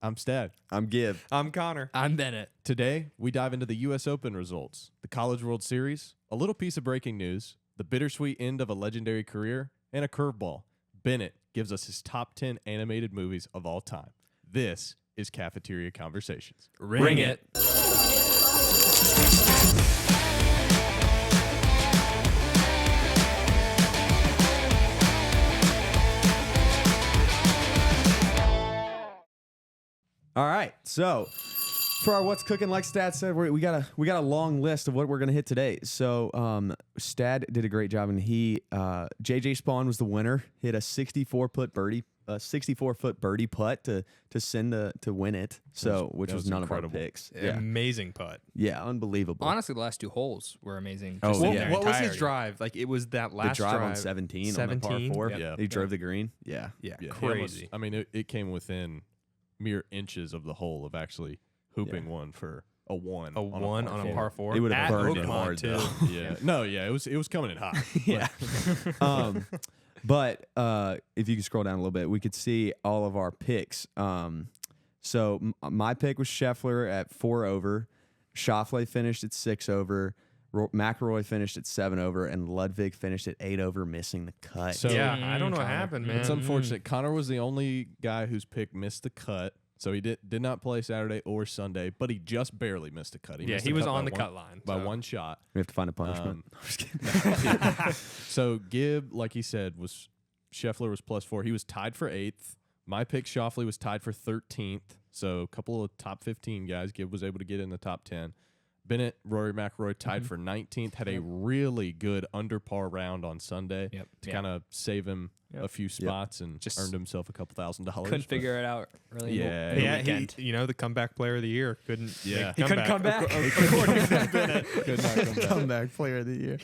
I'm Stad. I'm Giv. I'm Connor. I'm Bennett. Today, we dive into the U.S. Open results, the College World Series, a little piece of breaking news, the bittersweet end of a legendary career, and a curveball. Bennett gives us his top 10 animated movies of all time. This is Cafeteria Conversations. Ring it. All right, so for our What's Cooking, like Stad said, we got a long list of what we're gonna hit today. So Stad did a great job, and JJ Spawn was the winner. Hit a 64-foot birdie putt to win it. So which was none incredible. of our picks. Amazing putt. Yeah, unbelievable. Honestly, the last two holes were amazing. Oh, just in yeah. their What was his entirety. drive? Like it was that the last drive on 17 on the par 4. Yep. Yeah. He drove the green. Yeah. Yeah, Yeah, he crazy. almost- it came within mere inches of the hole of actually hooping one for a one. a one on a par 4. It would At have burned it Oakmont, hard, too. though. Yeah. No, yeah, it was coming in hot. Yeah. But if you could scroll down a little bit, we could see all of our picks. So my pick was Scheffler at 4 over. Schauffele finished at 6 over. McElroy finished at 7 over, and Ludwig finished at 8 over, missing the cut. So- Yeah, I don't know what Connor. happened, man. It's unfortunate. Connor was the only guy whose pick missed the cut. So he did not play Saturday or Sunday, but he just barely missed a cut. Yeah, missed he a was cut on by the cut line. by so. one shot. We have to find a punishment. I'm just kidding. So Gibb, like he said, was Scheffler was +4. He was tied for 8th. My pick, Schauffele, was tied for 13th. So a couple of top 15 guys. Gibb was able to get in the top 10. Bennett, Rory McIlroy tied for 19th. Had a really good under par round on Sunday to kind of save him a few spots and Just earned himself a couple $1,000s. Couldn't figure it out really. Yeah. in the Yeah, weekend. he, the comeback player of the year couldn't. Yeah. make He couldn't come back. According to Bennett. Could not come back. Comeback player of the year.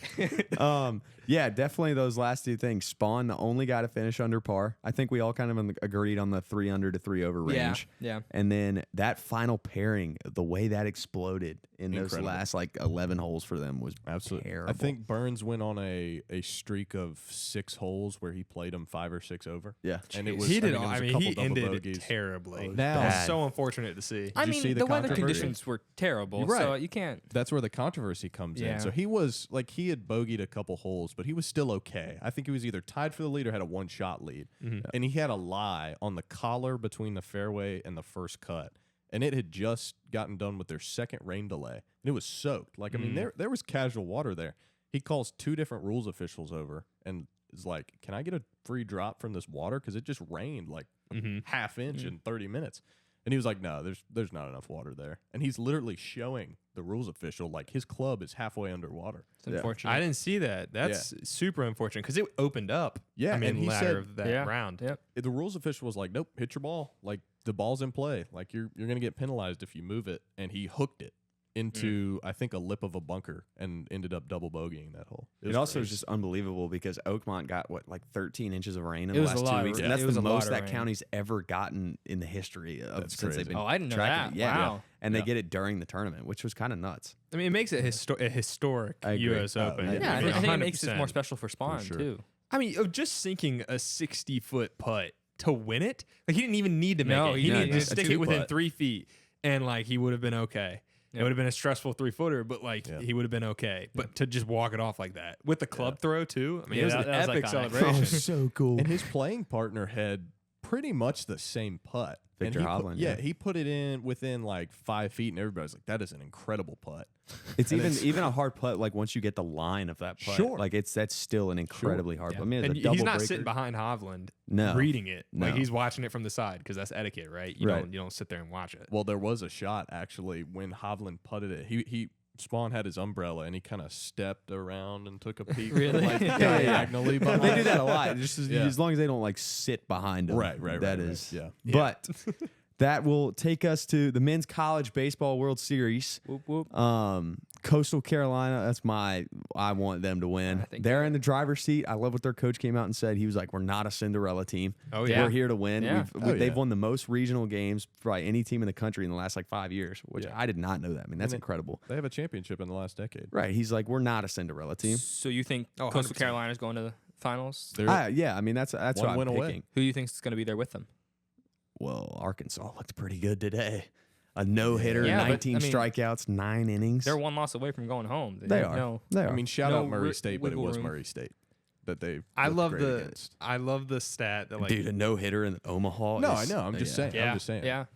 Yeah, definitely those last two things. Spawn, the only guy to finish under par. I think we all kind of agreed on the 3 under to 3 over Yeah, range. yeah. And then that final pairing, the way that exploded in those Incredible. last 11 holes for them was Absolutely. terrible. I think Burns went on a streak of 6 holes where he played them 5 or 6 over. Yeah. And it was, He did. it was I a mean, couple he double ended bogeys. terribly. Now- That was Bad. so unfortunate to see. I you mean, see the the weather controversy? conditions were terrible, You're so right. you can't. That's where the controversy comes in. Yeah. So he was like he had bogeyed a couple holes, but he was still okay. I think he was either tied for the lead or had a 1-shot lead. And he had a lie on the collar between the fairway and the first cut. And it had just gotten done with their second rain delay. And it was soaked. Like, I mean, there was casual water there. He calls 2 different rules officials over and is like, can I get a free drop from this water? Because it just rained like a half inch in 30 minutes. And he was like, no, there's not enough water there. And he's literally showing the rules official like his club is halfway underwater. It's unfortunate. I didn't see that. That's super unfortunate because it opened up. Yeah, I mean, and he latter said- of that round. Yep. The rules official was like, nope, hit your ball. Like the ball's in play. Like you're gonna get penalized if you move it. And he hooked it into I think a lip of a bunker and ended up double bogeying that hole. It also was just unbelievable because Oakmont got 13 inches of rain in It the was last a lot 2 of weeks. rain. And that's It was the a lot most of that rain. county's ever gotten in the history of That's since they've crazy. been Oh, I didn't know tracking that. it. Yeah. Wow. And they get it during the tournament, which was kind of nuts. I mean, it makes it a historic I agree. U.S. Open. yeah. Yeah, I I mean, think it makes it 100%. more special for Spawn sure. too. I mean, just sinking a 60-foot putt to win it, like he didn't even need to make No, it. he He didn't. needed to Just a stick it within two-putt. 3 feet, and like he would have been okay. It Yep. would have been a stressful 3-footer, but like he would have been okay. But to just walk it off like that with the club throw too, I mean, Yeah, it was that an was epic iconic. celebration. so cool. and his playing partner had pretty much the same putt. And Victor he put- Hovland, yeah, yeah. he put it in within like 5 feet, and everybody's like, "That is an incredible putt." It's And even a hard putt. Like once you get the line of that putt, Sure. like that's still an incredibly hard. Yeah. putt. I mean, it's And a double he's not breaker. sitting behind Hovland No. reading it. Like No. he's watching it from the side because that's etiquette, right? You Right. don't sit there and watch it. Well, there was a shot actually when Hovland putted it. He Spawn had his umbrella and he kind of stepped around and took a peek, Really? like, Yeah, yeah. diagonally. behind. They do that a lot. Just Yeah. as long as they don't like sit behind them. Right, right, That right, is. right. But that will take us to the Men's College Baseball World Series. Whoop whoop. Coastal Carolina, I want them to win. I think They're in the driver's seat. I love what their coach came out and said. He was like, we're not a Cinderella team. Oh, yeah. We're here to win. Yeah. They've won the most regional games by any team in the country in the last 5 years, which Yeah. I did not know that. I mean, that's incredible. They have a championship in the last decade. Right. He's like, we're not a Cinderella team. So you think Oh, Coastal 100%. Carolina's going to the finals? They're Yeah, I mean, that's one what I'm win picking. away. Who do you think is going to be there with them? well, Arkansas looked pretty good today. A no-hitter, Yeah, but, 19 I mean, strikeouts, 9 innings. They're one loss away from going home. They are. No, They are. I mean, shout No out Murray wi- State, but it wiggle was room. Murray State that they. I looked love great against. the stat that like dude, a no-hitter in Omaha. No, is, I know. I'm just saying. Yeah. I'm just saying. yeah.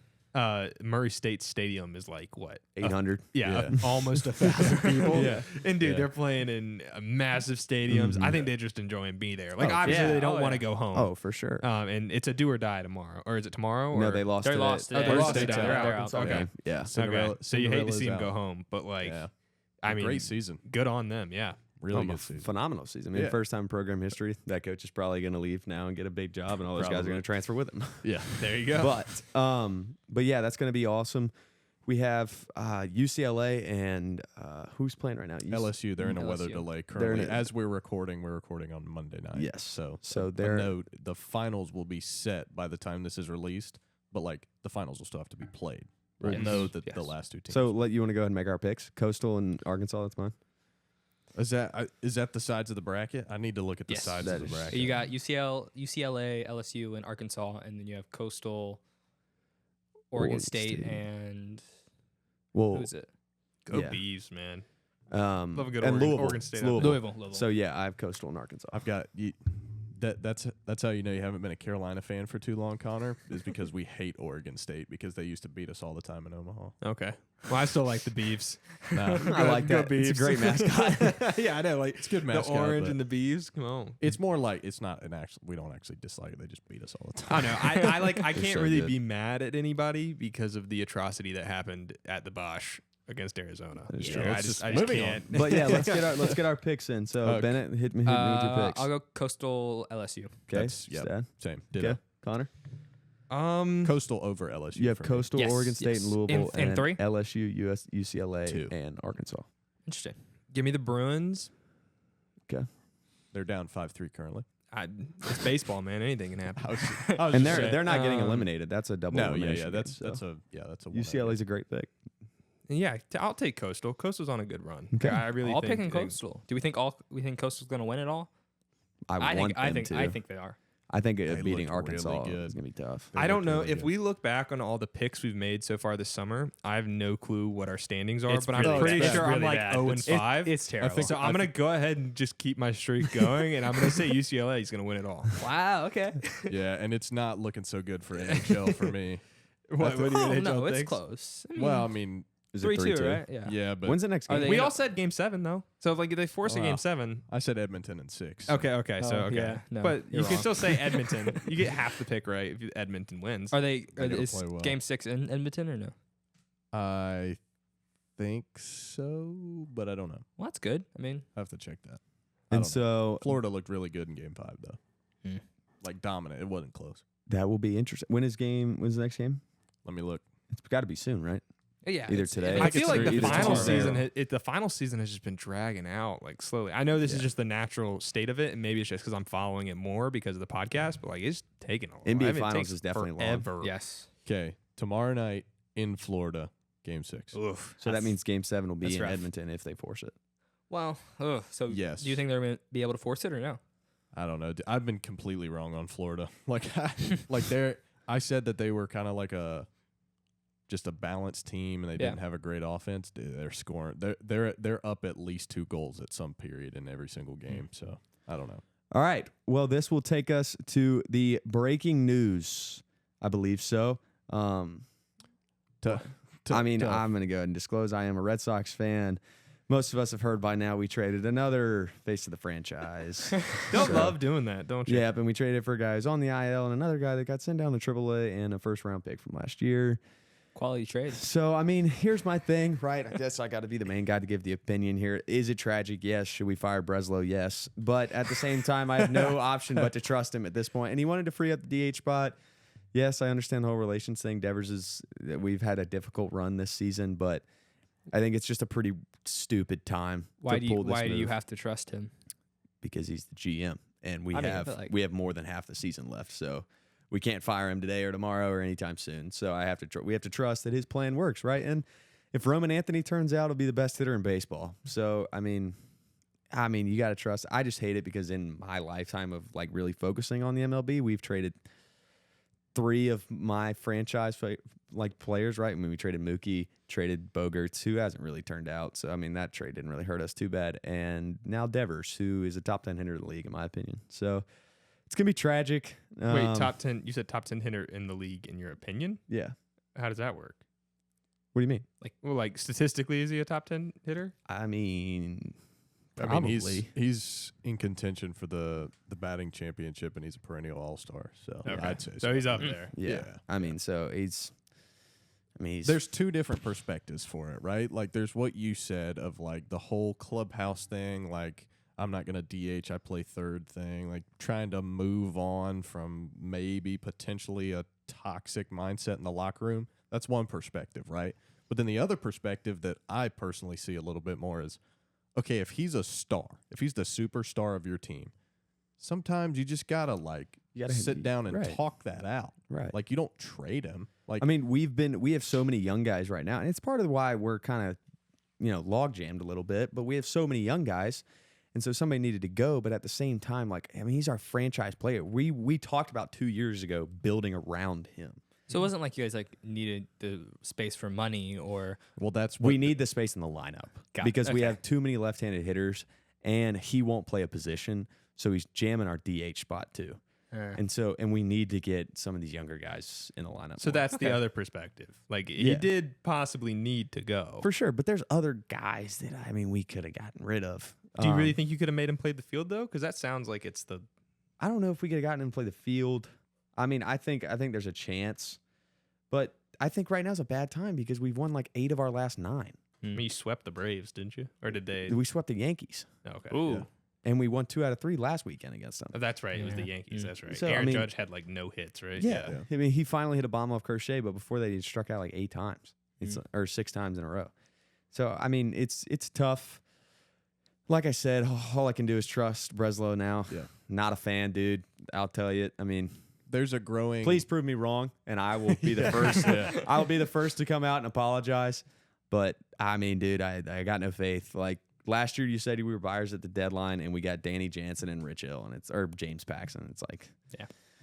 Murray State Stadium is like what 800. Yeah, Yeah. almost 1,000 people. Yeah. And dude, Yeah. they're playing in massive stadiums. I think they just enjoying being there. Like obviously yeah. they don't Oh, want to yeah. go home. Oh, for sure. And it's a do or die tomorrow, or is it tomorrow? No, or? they lost. They today. lost today. They lost State's today. out. They're They're out. out. Okay. Okay. Yeah. Okay. Cinderella- So you hate to Cinderella's see them go out. home, but like, Yeah. I mean, Great season. good on them. Yeah. Really A good season. phenomenal season. I mean, Yeah. first time in program history. That coach is probably going to leave now and get a big job, and all those guys are Probably. going to transfer with him. Yeah. There you go. But yeah, that's going to be awesome. We have UCLA and who's playing right now? LSU, they're in a weather LSU. delay They're in currently. a- As we're recording on Monday night. Yes. So So a they're- note, the finals will be set by the time this is released, but like the finals will still have to be played. We'll Yes. know that the Yes. last two teams. So you want to go ahead and make our picks? Coastal and Arkansas. That's fine. is that the sides of the bracket? I need to look at the Yes. sides That of the is- bracket. You got UCLA, LSU, and Arkansas, and then you have Coastal, Oregon Oregon State, State. and Well, who's it? Go yeah. Beavs, man. Love Love a good and Oregon- Louisville. Oregon State It's up Louisville. Louisville. So yeah, I have Coastal and Arkansas. I've got you. That's how you know you haven't been a Carolina fan for too long, Connor, is because we hate Oregon State because they used to beat us all the time in Omaha. Okay. Well, I still like the Beavs. Nah, I like Go that. It's a Beavs. great mascot. Yeah, I know. Like it's a good the mascot. orange but and the Beavs. Come on. it's more like it's not an actual. We don't actually dislike it. They just beat us all the time. I know. I like. I They're can't so really good. be mad at anybody because of the atrocity that happened at the Bosch against Arizona. That is Yeah, true. I Let's just just moving can't. But yeah, let's get our picks in. So Okay. Bennett, hit me with your picks. I'll go Coastal, LSU. Okay, That's- yep. Stad? Same. Ditto. Okay, Connor. Coastal over LSU. You have for me. Coastal, Yes, Oregon State, yes. and Louisville, In and three? LSU, UCLA, 2. and Arkansas. Interesting. Give me the Bruins. They're down 5-3 currently. It's baseball, man. Anything can happen. I was And just saying. they're not getting um, eliminated. That's a double No, yeah, elimination. yeah. That's game, so. that's a UCLA's a great pick. Yeah, I'll take Coastal. Coastal's on a good run. Okay. I really All think picking Coastal. Do we think Coastal's going to win it all? I want them to. I think they are. I think They beating looked really Arkansas good. is gonna be tough. They I don't looked know really if good. we look back on all the picks we've made so far this summer. I have no clue what our standings are, It's but I'm really pretty bad. sure It's I'm really like bad. 0 and It's- 5. It's terrible. think- so I'm gonna go ahead and just keep my streak going, and I'm gonna say UCLA is gonna win it all. Wow. Okay. Yeah, and it's not looking so good for NHL for me. What do you Oh NHL no, it's thinks? close. I mean, Well, I mean, Is it 3-2, 3-2? right? Yeah. yeah, but When's the next Are game? they- We Yeah. all said Game 7 though, so like if they force a Wow. Game 7. I said Edmonton in 6. Okay, so Oh, okay, yeah, no, but you you're can wrong. still say Edmonton. You get half the pick right if Edmonton wins. Are they? They're gonna Is play well. Game 6 in Edmonton or no? I think so, but I don't know. Well, that's good. I mean, I have to check that. I And don't know. so Florida looked really good in Game 5 though. Hmm. Like dominant. It wasn't close. that will be interesting. When's the next game? Let me look. It's got to be soon, right? yeah. Either it's- today- I think feel it's like either the final tomorrow. season, the final season has just been dragging out like slowly. I know this is Yeah. just the natural state of it, and maybe it's just because I'm following it more because of the podcast. But like, it's taking a while. NBA I mean, it Finals takes is definitely long. forever. Yes. Okay, tomorrow night in Florida, Game 6. Oof. So that means Game 7 will be that's in rough. Edmonton if they force it. Well, so Yes. do you think they're going to be able to force it or no? I don't know. I've been completely wrong on Florida. Like, I said that they were kind of like just a balanced team, and they didn't have a great offense. Dude, they're scoring. They're up at least 2 goals at some period in every single game. So I don't know. All right. Well, this will take us to the breaking news. I believe so. I'm going to go ahead and disclose I am a Red Sox fan. Most of us have heard by now we traded another face of the franchise. Don't So- love doing that, don't you? Yep, and we traded for a guy who's on the IL and another guy that got sent down to AAA and a first-round pick from last year. Quality trade. So, I mean, here's my thing, right? I guess I got to be the main guy to give the opinion here. Is it tragic? Yes. Should we fire Breslow? Yes. But at the same time, I have no option but to trust him at this point. And he wanted to free up the DH spot. Yes, I understand the whole relations thing. Devers we've had a difficult run this season, but I think it's just a pretty stupid time Why to do pull you this Why do you move. have to trust him? Because he's the GM, and we I mean, have but, like- we have more than half the season left, so we can't fire him today or tomorrow or anytime soon. So I have to we have to trust that his plan works, right? And if Roman Anthony turns out, he'll be the best hitter in baseball. So I mean, you got to trust. I just hate it because in my lifetime of like really focusing on the MLB, we've traded 3 of my franchise players, right? I mean, we traded Mookie, traded Bogarts, who hasn't really turned out. So I mean, that trade didn't really hurt us too bad. And now Devers, who is a top 10 hitter in the league, in my opinion. So it's gonna be tragic. Wait, top 10? You said top 10 hitter in the league, in your opinion? Yeah. How does that work? What do you mean? Like statistically, is he a top 10 hitter? I mean, I mean, probably. he's in contention for the batting championship, and he's a perennial all-star. So Okay. I'd say So he's up there. Yeah. I mean, so he's. There's 2 different perspectives for it, right? Like, there's what you said of like the whole clubhouse thing, like I'm not gonna DH, I play third thing, like trying to move on from maybe potentially a toxic mindset in the locker room. That's one perspective, right? But then the other perspective that I personally see a little bit more is, okay, if he's a star, if he's the superstar of your team, sometimes you just gotta sit down and talk that out. Right. Like, you don't trade him. Like, I mean, we have so many young guys right now, and it's part of why we're kind of, log jammed a little bit. But we have so many young guys, and so somebody needed to go. But at the same time, he's our franchise player. We talked about 2 years ago building around him. So it wasn't like you guys needed the space for money or. well, that's what We need the space in the lineup because we Okay. have too many left-handed hitters, and he won't play a position, so he's jamming our DH spot too. And we need to get some of these younger guys in the lineup. So more. that's the other perspective. Like, he did possibly need to go. for sure. But there's other guys that we could have gotten rid of. Do you really think you could have made him play the field, though? Because that sounds like it's the. I don't know if we could have gotten him to play the field. I mean, I think there's a chance, but I think right now is a bad time because we've won 8 of our last 9. I mean, you swept the Braves, didn't you? Or did they? We swept the Yankees, Okay. Ooh. Yeah. and we won 2 out of 3 last weekend against them. Oh, that's right. It was the Yeah. Yankees. That's right. So, Aaron Judge had no hits, right? Yeah. I mean, he finally hit a bomb off Crochet, but before that, he struck out 8 times. Or 6 times in a row. So I mean, it's tough. Like I said, all I can do is trust Breslow now. Yeah. Not a fan, dude. I'll tell you. I mean, there's a growing. please prove me wrong, and I will be the first. I will be the first to come out and apologize. But I mean, dude, I got no faith. Like last year, you said we were buyers at the deadline, and we got Danny Jansen and Rich Hill, or James Paxton. It's like,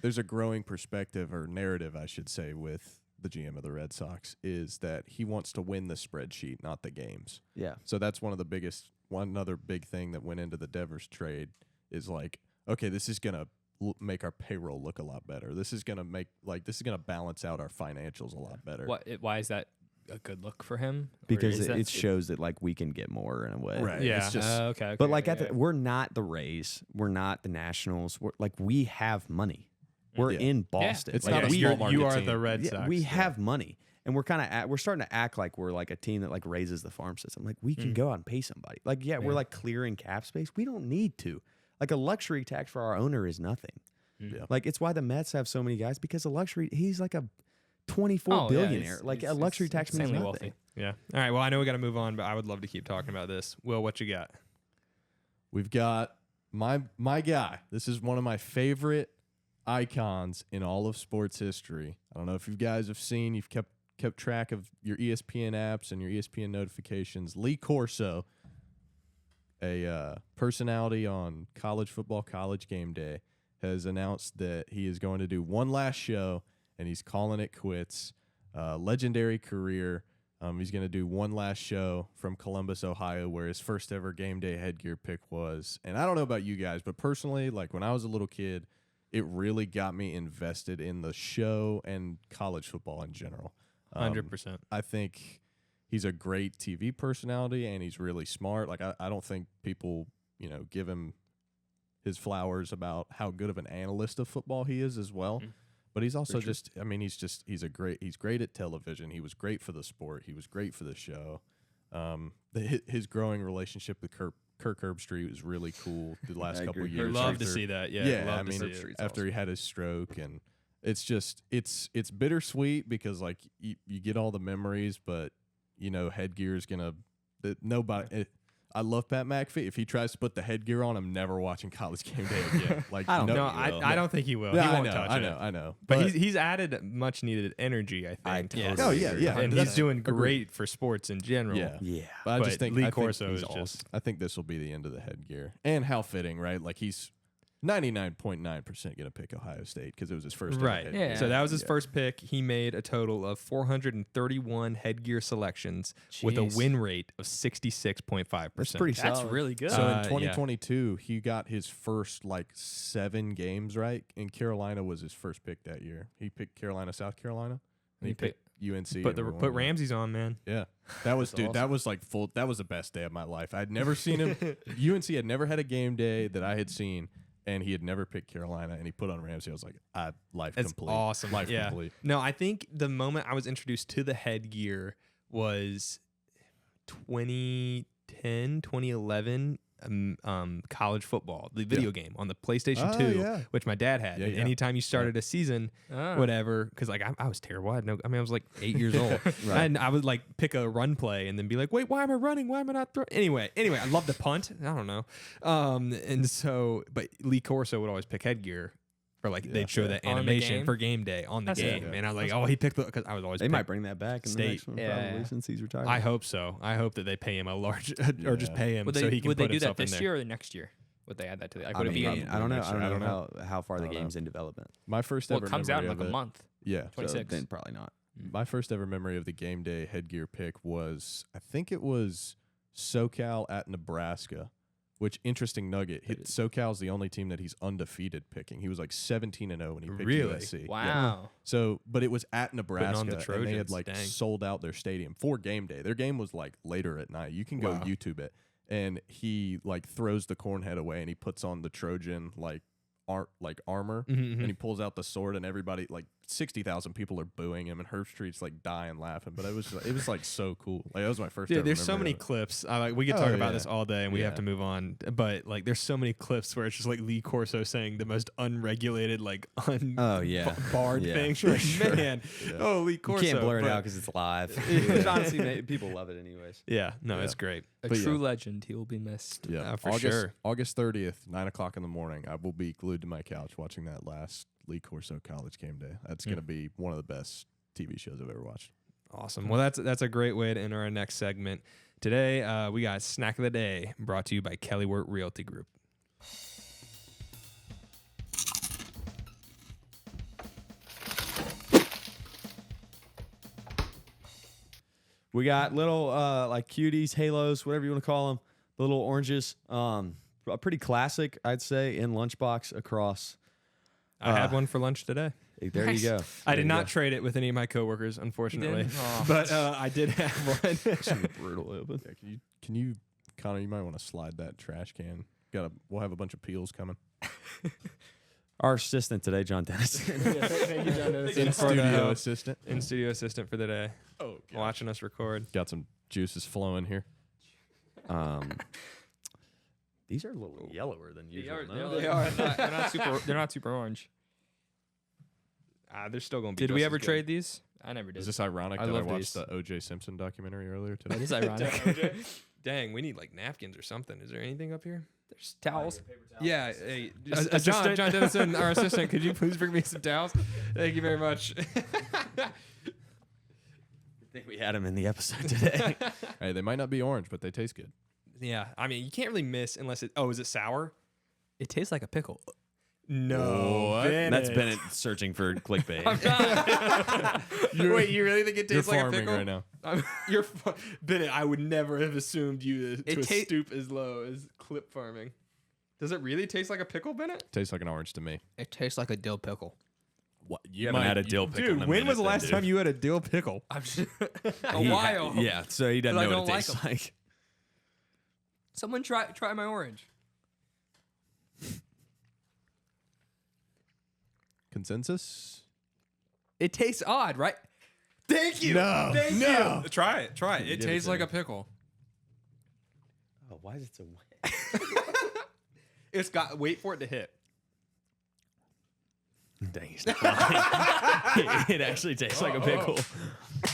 There's a growing perspective or narrative, I should say, with the GM of the Red Sox is that he wants to win the spreadsheet, not the games. yeah. So that's one other big thing that went into the Devers trade is like, okay, this is gonna make our payroll look a lot better. This is gonna balance out our financials a lot better. Why is that a good look for him? Or Because is it shows that we can get more in a way. Right. Yeah. It's just okay. But we're not the Rays. We're not the Nationals. We have money. We're in Boston. It's Like, not a we, small market you are team. the Red yeah, Sox. we have money, and we're we're starting to act like we're a team that raises the farm system. Like we can go out and pay somebody. We're clearing cap space. We don't need to. Like a luxury tax for our owner is nothing. Yeah. Like it's why the Mets have so many guys because he's like a 24 billionaire. A luxury tax means insanely nothing. wealthy. Yeah. All right. Well, I know we got to move on, but I would love to keep talking about this. Will, what you got? We've got my guy. This is one of my favorite icons in all of sports history. I don't know if you guys have seen, you've kept track of your ESPN apps and your ESPN notifications. Lee Corso, a personality on college football, College Game Day, has announced that he is going to do one last show and he's calling it quits. Legendary career. He's going to do one last show from Columbus, Ohio, where his first ever game day headgear pick was. And I don't know about you guys, but personally, when I was a little kid, it really got me invested in the show and college football in general. 100%. I think he's a great TV personality and he's really smart. I don't think people, give him his flowers about how good of an analyst of football he is as well. But he's also he's great at television. He was great for the sport. He was great for the show. His growing relationship with Kirk Herbstreit was really cool the last couple of years. Love to see that. Yeah. Love to see it. After he had his stroke, and it's just it's bittersweet because you get all the memories, but headgear is gonna nobody. I love Pat McAfee. If he tries to put the headgear on, I'm never watching College Game Day again. I don't think he will. No, he won't I know, touch it. I know. But he's added much neaded energy, I think. Yes. Oh, yeah. And he's doing great for sports in general. Yeah. Yeah. But I just think Lee I think Corso he's is awesome. just. I think this will be the end of the headgear, and how fitting, right? He's 99.9% going to pick Ohio State because it was his first ever Right. headgear. Yeah. So that was his first pick. He made a total of 431 headgear selections with a Jeez. win rate of 66.5%. That's pretty That's solid. really good. So in yeah. 2022, he got his first like 7 games right, and Carolina was his first pick that year. He picked Carolina, South Carolina, and he picked UNC. Put Ramses on, man. Yeah, that was dude. awesome. That was like full. That was the best day of my life. I'd never seen him. UNC had never had a game day that I had seen, and he had never picked Carolina. And he put on Ramsey. I was like, life It's complete. awesome. Life yeah. complete. No, I think the moment I was introduced to the headgear was 2010, 2011. College football, the video game on the PlayStation 2, yeah. which my dad had. Yeah, And yeah. anytime you started a season, Ah. whatever, because like I was terrible. I was like 8 years old. And I would like pick a run play and then be like, wait, why am I running? Why am I not throwing? Anyway, I love to punt. I don't know. And so, but Lee Corso would always pick headgear for like they'd show that On the animation game? for game day on the That's game. it. And I was like, oh, he picked the because I was always They pick- might bring that back in the State. next one, Yeah, probably, yeah. since he's retired. I hope so. I hope that they pay him a large or just Yeah. pay him Would so they he can would they put do that himself in this there. year or next year? Would they add that to the? Like, I would it be? mean, I don't know. next I year. don't know how far the I don't game's in development. My first Well, ever it comes out in memory like a of it- month. Yeah. So 26. then probably not. My first ever memory of the game day headgear pick was, I think it was SoCal at Nebraska, which interesting nugget. SoCal's the only team that he's undefeated picking. He was like 17-0 when he picked Really? USC. Wow. Yeah. So, but it was at Nebraska, on the and they had Trojans, like dang. sold out their stadium for game day. Their game was like later at night. You can go Wow. YouTube it. And he like throws the corn head away and he puts on the Trojan like armor Mhm, and he pulls out the sword and everybody like 60,000 people are booing him and Herb Street's like dying laughing. But it was like so cool. Like that was my first. Dude, ever there's so memory many of it. clips. We could Oh, talk about yeah. this all day, and we have Yeah. to move on. But like, there's so many clips where it's just like Lee Corso saying the most unregulated, like Oh, yeah. barred Yeah, thing. for Like, sure. man, oh Lee You Corso. can't blur it but- out because it's live. Which honestly, people love it anyways. Yeah, no, Yeah. it's great. A But true yeah. legend. He will be missed. Yeah, for sure. August 30th, 9:00 in the morning. I will be glued to my couch watching that last Lee Corso College game day. That's gonna be one of the best TV shows I've ever watched. Awesome. Well, that's a great way to enter our next segment. Today, we got Snack of the Day brought to you by Kellyworth Realty Group. We got little like cuties, halos, whatever you want to call them, the little oranges. A pretty classic, I'd say, in lunchbox across. I had one for lunch today. There you go. I There did you not go. trade it with any of my coworkers, unfortunately, Aw. but I did have one. Brutal open. Yeah, can you, Connor? You might want to slide that trash can. We'll have a bunch of peels coming. Our assistant today, John Dennison. Thank you, John. In studio assistant. in studio assistant for the day, Oh, watching us record. got some juices flowing here. These are a little yellower than usual. They are. They're not super. They're not super orange. They're still gonna be. Did we just ever as good. trade these? I never did. Is this ironic I that I love watched these. the O.J. Simpson documentary earlier That today? is ironic. Dang, we need like napkins or something. Is there anything up here? There's towels. Yeah, hey, Assistant. John Dennison, our assistant, could you please bring me some towels? Thank you very much. I think we had him in the episode today. Hey, they might not be orange, but they taste good. Yeah, I mean, you can't really miss unless it. Oh, is it sour? It tastes like a pickle. No, What? That's Bennett searching for clickbait. Wait, you really think it You're tastes like a farming pickle? right now. You're Bennett. I would never have assumed you to It ta- stoop as low as clip farming. Does it really taste like a pickle, Bennett? Tastes like an orange to me. It tastes like a dill pickle. What? You haven't had a dill pickle. Dude, in a when minute was the then, last dude. time you had a dill pickle? I'm just a He- while. Yeah, so he doesn't But I know what don't it like tastes 'em. like. Someone try my orange. Consensus? It tastes odd, right? Thank you. No, Thank no. you. Try it. Try it. It Give it tastes to like me. a pickle. Oh, why is it so wet? It's got. Wait for it to hit. Dang, he's not lying. It actually tastes like a pickle.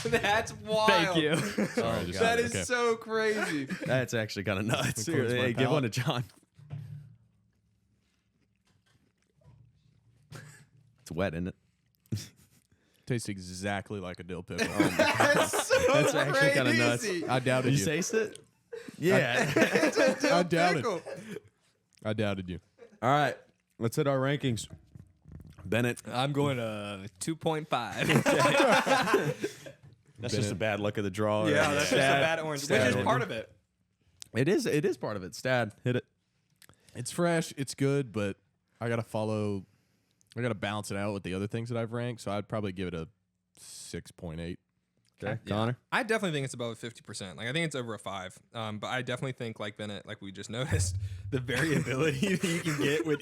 That's wild. Thank you. Sorry, just That is okay. so crazy. That's actually kind of nuts. Cleanse Here, my hey, give one to palate. John. It's wet, isn't it? Tastes exactly like a dill pickle. That's so That's actually kind of nuts. crazy. I doubted Did you. you taste it? Yeah. It's a dill I doubted. pickle. I doubted you. All right. let's hit our rankings. Bennett. I'm going to 2.5. That's just a bad luck of the draw. Yeah, that's just a bad orange, which is part of it. It is part of it. Stad, hit it. It's fresh. It's good, but I gotta balance it out with the other things that I've ranked. So I'd probably give it a 6.8. Okay, Connor. I definitely think it's above 50%. Like I think it's over a 5. But I definitely think like Bennett, like we just noticed, the variability that you can get with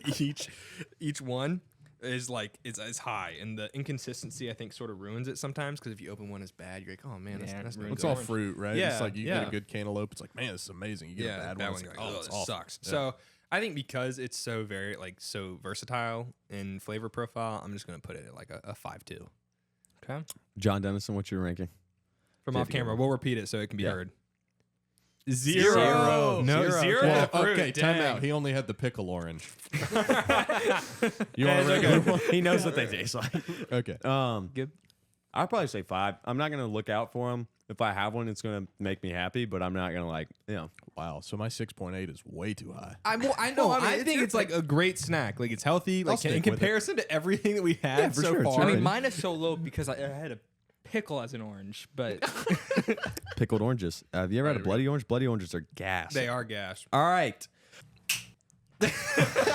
each one is like is high, and the inconsistency I think sort of ruins it sometimes because if you open one as bad, you're like, oh man, that's no It's good. all fruit, right? Yeah, It's like you get a good cantaloupe. It's like, man, this is amazing. You get a bad one. It's like, oh, it's this awful. sucks. Yeah. So I think because it's so so versatile in flavor profile, I'm just gonna put it at like a 5.2. Okay. John Dennison, what's your ranking? From off camera, we'll repeat it so it can be Yeah. heard. 0. No, Zero. 0. Well, for fruit. okay, time Dang. out. He only had the pickle orange. You It's want okay. He knows what they taste like. Okay. Good. I'd probably say 5. I'm not gonna look out for them. If I have one, it's gonna make me happy, but I'm not gonna Wow. So my 6.8 is way too high. I know. I think it's like a great snack. Like it's healthy. Like stick in with it. comparison to everything that we had for so sure, far. I sure. mean, mine is so low because I had a pickle as an orange, but pickled oranges. Have you ever had a bloody orange? Bloody oranges are gas. They are gas. All right.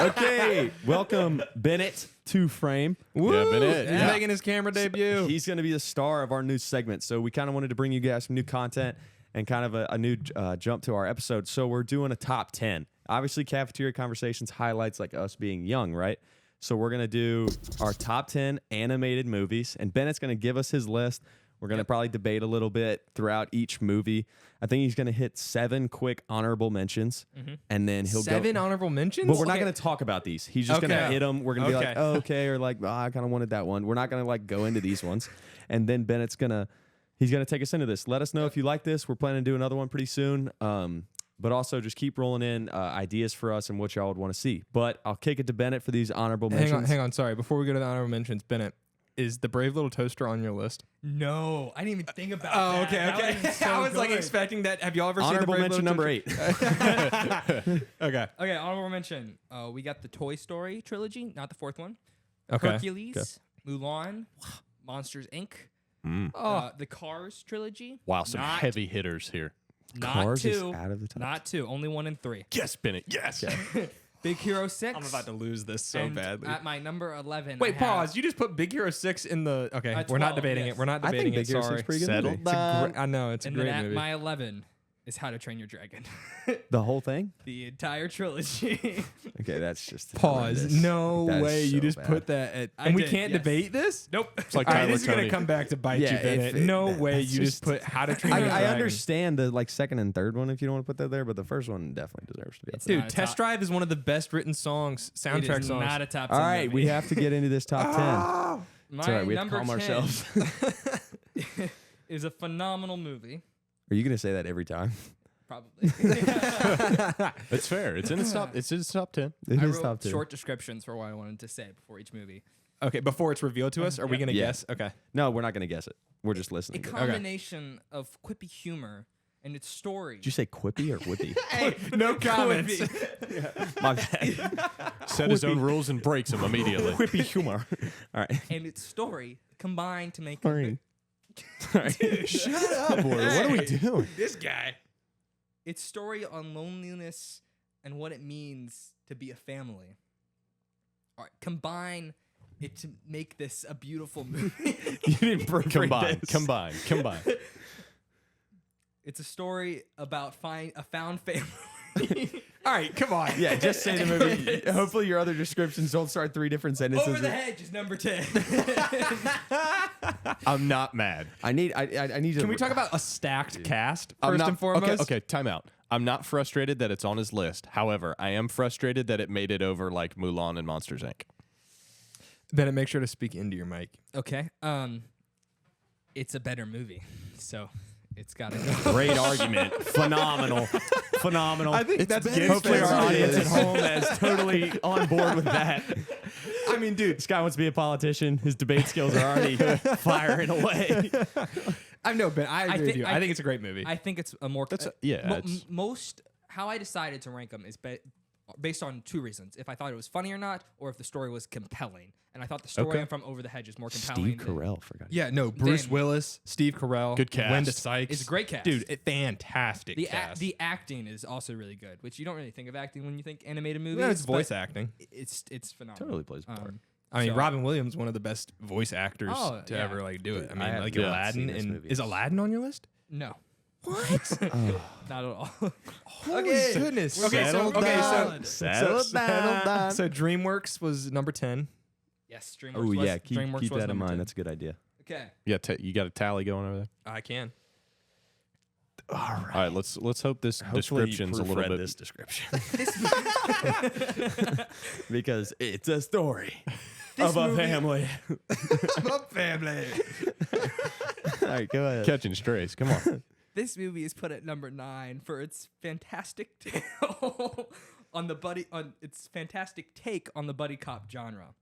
Okay, welcome Bennett to Frame. Woo! Bennett, He's yeah. making his camera debut. He's going to be the star of our new segment. So we kind of wanted to bring you guys some new content and kind of a new jump to our episode. So we're doing a top 10. Obviously, Cafeteria Conversations highlights like us being young, right? So we're going to do our top 10 animated movies, and Bennett's going to give us his list. We're going to probably debate a little bit throughout each movie. I think he's going to hit 7 quick honorable mentions, and then he'll go. 7 honorable mentions? But we're not going to talk about these. He's just going to Okay. hit them. We're going to be like, Okay. oh, okay, or like, I kind of wanted that one. We're not going to like go into these ones. And then Bennett's he's going to take us into this. Let us know if you like this. We're planning to do another one pretty soon. But also just keep rolling in ideas for us and what y'all would want to see. But I'll kick it to Bennett for these honorable mentions. Hang on. Sorry. Before we go to the honorable mentions, Bennett, is the Brave Little Toaster on your list? no, I didn't even think about Oh, that. That would've been so I was like good. expecting that. Have y'all ever seen the Honorable Brave mention Little number 8. Toaster? Okay. Okay, honorable mention. We got the Toy Story trilogy, not the 4th one. Okay. Hercules, Mulan, Monsters Inc., the Cars trilogy. Wow, some Not- heavy hitters here. Not Cars is 2. out of the top. Not 2. Only 1 and 3. Yes, Bennett. Yes. Big Hero 6. I'm about to lose this so and badly. At my number 11. Wait, I have- pause. You just put Big Hero 6 in the... Okay, we're not 12, debating yes. it. We're not I debating think Big it. Hero 6 Sorry. is pretty good. Settle movie. down. I know. It's a And great then at movie. my 11 is How to Train Your Dragon. The whole thing? The entire trilogy. Okay, that's just Pause. horrendous. No That is way. You so just bad. put that at... I And we did, can't yes. debate this? Nope. It's like All right, Tyler this is going Tony. to come back to bite Yeah, you, Bennett. No way that's you just just- put How to Train Your I Dragon. understand the like second and third one if you don't want to put that there, but the first one definitely deserves to be up It's there. Dude, not a Test top- Drive is one of the best written songs, It soundtrack is songs. not a top 10 All right, movie. we have to get into this top 10. My It's all right, we have to number calm 10 ourselves. is a phenomenal movie. Are you going to say that every time? Probably. It's fair. It's in his top. It's in his top 10. It I is wrote top 10. short descriptions for what I wanted to say before each movie. Okay, before it's revealed to us, are we going to Yeah. guess? Okay. No, we're not going to guess it. We're just A listening. to it. combination of quippy humor and its story. Did you say quippy or whippy? Hey, no comments. My bad. Set his own rules and breaks them immediately. Whippy humor. All right. and its story combined to make Sorry. All right. Shut up, boy. What are we doing? This guy. its story on loneliness and what it means to be a family. All right, combine it to make this a beautiful movie. You didn't proofread Combine. this. Combine. It's a story about a found family. All right, come on. Yeah, just say the movie. Hopefully your other descriptions don't start 3 different sentences. Over the Hedge is number 10. I'm not mad. I need to. Can we talk about a stacked cast I'm first not, and foremost? Okay, time out. I'm not frustrated that it's on his list. However, I am frustrated that it made it over like Mulan and Monsters Inc. Then make sure to speak into your mic. Okay. It's a better movie. So it's got to go. Great argument. Phenomenal. I think that's Hopefully our audience at home. home is totally on board with that. I mean, dude, This guy wants to be a politician. His debate skills are already firing away. I know, but I agree with you. I think it's a great movie. I think it's a more. That's yeah, it's- most how I decided to rank them is based on two reasons: if I thought it was funny or not, or if the story was compelling. And I thought the story Okay. from Over the Hedge is more compelling. Steve than- Carell, forgot. Yeah, no, Bruce Dan- Willis, Steve Carell, Good cast. Wenda Sykes. It's a great cast. dude. Fantastic The cast. the acting is also really good, which you don't really think of acting when you think animated movies. yeah, it's but voice acting. It's phenomenal. Totally plays a part. I mean, So- Robin Williams, one of the best voice actors Oh, to yeah. ever like do it. I I mean, have like not Aladdin, seen this and movie. is Aladdin on your list? No, What? not at all. Holy goodness. We're settled down. Settle down. So DreamWorks was number 10. Yes, DreamWorks. Oh was, yeah, keep DreamWorks keep was that in number 10. mind. That's a good idea. Okay. Yeah, you got a tally going over there. I can. All All right, let's hope this description's a little bit. this description because it's a story This of a movie- family. Family. All right, go ahead. Catching strays. Come on. This movie is put at number 9 for its fantastic its fantastic take on the buddy cop genre.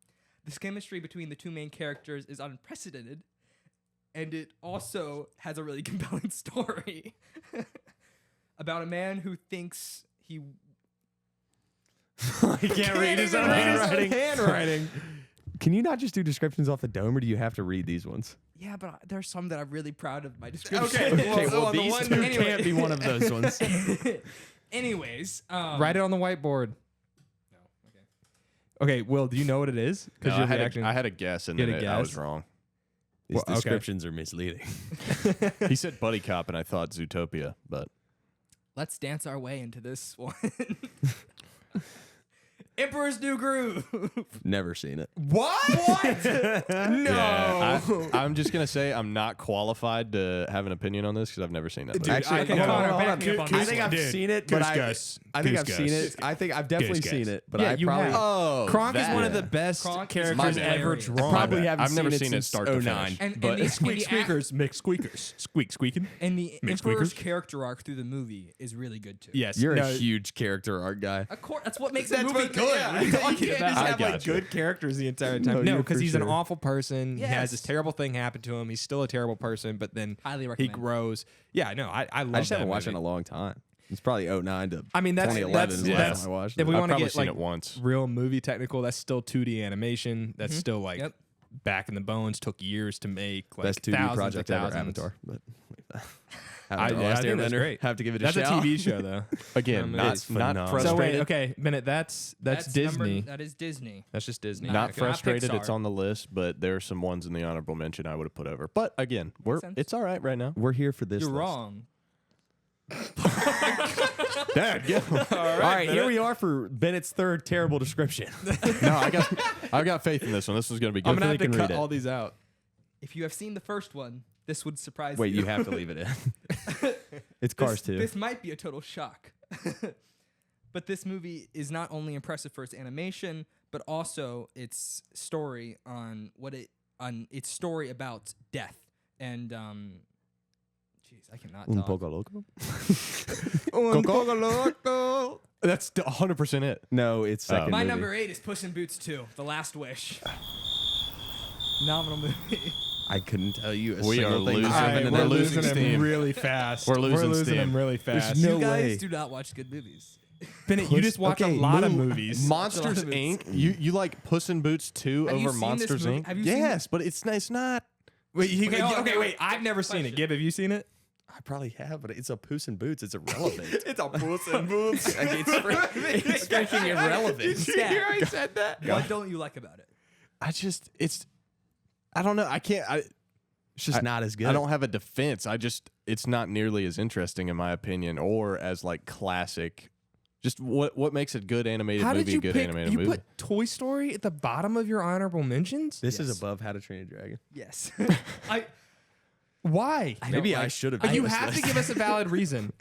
This chemistry between the two main characters is unprecedented, and it also has a really compelling story about a man who thinks he He can't read his own handwriting. Can you not just do descriptions off the dome, or do you have to read these ones? Yeah, but there's some that I'm really proud of my description. Okay, well, on the these one- two anyway. can't be one of those ones. Anyways, Write it on the whiteboard. No, okay. Okay, Will, do you know what it is? No, you're I had reacting. I had a guess and You then had a I was guess? wrong. These Well, okay. descriptions are misleading. He said buddy cop, and I thought Zootopia, but Let's dance our way into this one. Emperor's New Groove. Never seen it. What? No. yeah, I'm just gonna say I'm not qualified to have an opinion on this because I've never seen that. movie. Actually, okay, hold on, Connor, hold back on. me up on I this think one. I've Dude, seen it, but goose I guess. I think Goose I've seen guess. it. I think I've definitely Goose seen guess. it, but Yeah, I you probably have. Oh, Kronk is that. one of the best Kronk is characters my ever favorite. drawn. probably bad. haven't I've never seen seen it since start to 09. finish. And but the Squeak squeakers, mix squeakers, squeaking. And the Mixed Emperor's squeakers. character arc through the movie is really good too. Yes, you're no, a huge character art guy. Of course, that's what makes That's a movie what, good. yeah, What are you you talking can't about? just I have like gotcha. good characters the entire No, time. No, you're because for he's an sure. awful person. He has Yes. this terrible thing happen to him. He's still a terrible person, but then Highly he recommend. grows. Yeah, no, I love I just that haven't watched it in movie. a long time. It's probably 09 to I mean, that's 2011 is the yeah. last time I watched if it. we I've want to probably get seen like it once. real movie technical, that's still 2D animation. That's still like Yep. back in the bones. Took years to make. Like Best 2D thousands project of ever, thousands. Avatar. But I Avatar, Last think that's Airbender, great. have to give it a That's a shout. TV show though. Again, not it's phenomenal. not So wait, frustrated. okay, Bennett, that's Disney. That is Disney. That's just Disney. Not Okay. frustrated. Pixar. It's on the list, but there are some ones in the honorable mention I would have put over. But again, sense. it's all right right now. We're here for this. You're list. wrong. Dad, yeah. All right, here we are for Bennett's third terrible description. No, I've got faith in this one. This is gonna be good. I'm gonna have Hopefully to they can cut read it. all these out. If you have seen the first one, this would surprise Wait, you. you have to leave it in. It's Cars 2. This might be a total shock. But this movie is not only impressive for its animation, but also its story on its story about death. And jeez, I cannot Un talk. poco loco? That's 100% it. No, it's second My movie. number 8 is Puss in Boots 2, The Last Wish. Phenomenal movie. I couldn't tell you a We single are thing losing- that's happened in we're that losing movie. steam. really fast. We're losing steam. them really fast. no You guys way. do not watch good movies. Bennett, you just watch a lot of movies. Monsters Lots of Inc. You like Puss in Boots 2 Have you over seen this Monsters movie? Inc. Have you seen Yes, but it's not. Wait, Okay, hold on, okay, hold wait. on. I've never seen it. Question. Gib, have you seen it? I probably have, but it's a Puss in Boots. It's irrelevant. It's a Puss in Boots. it's freaking irrelevant. hear I said that? What don't you like about it? I don't know. I can't. It's just not as good. I don't have a defense. It's not nearly as interesting in my opinion, or as like classic. Just what makes a good animated How movie did you a good pick? animated You movie? put Toy Story at the bottom of your honorable mentions? This Yes. is above How to Train a Dragon. Yes. Why? Maybe don't I like- should have. But done you this have list. to give us a valid reason.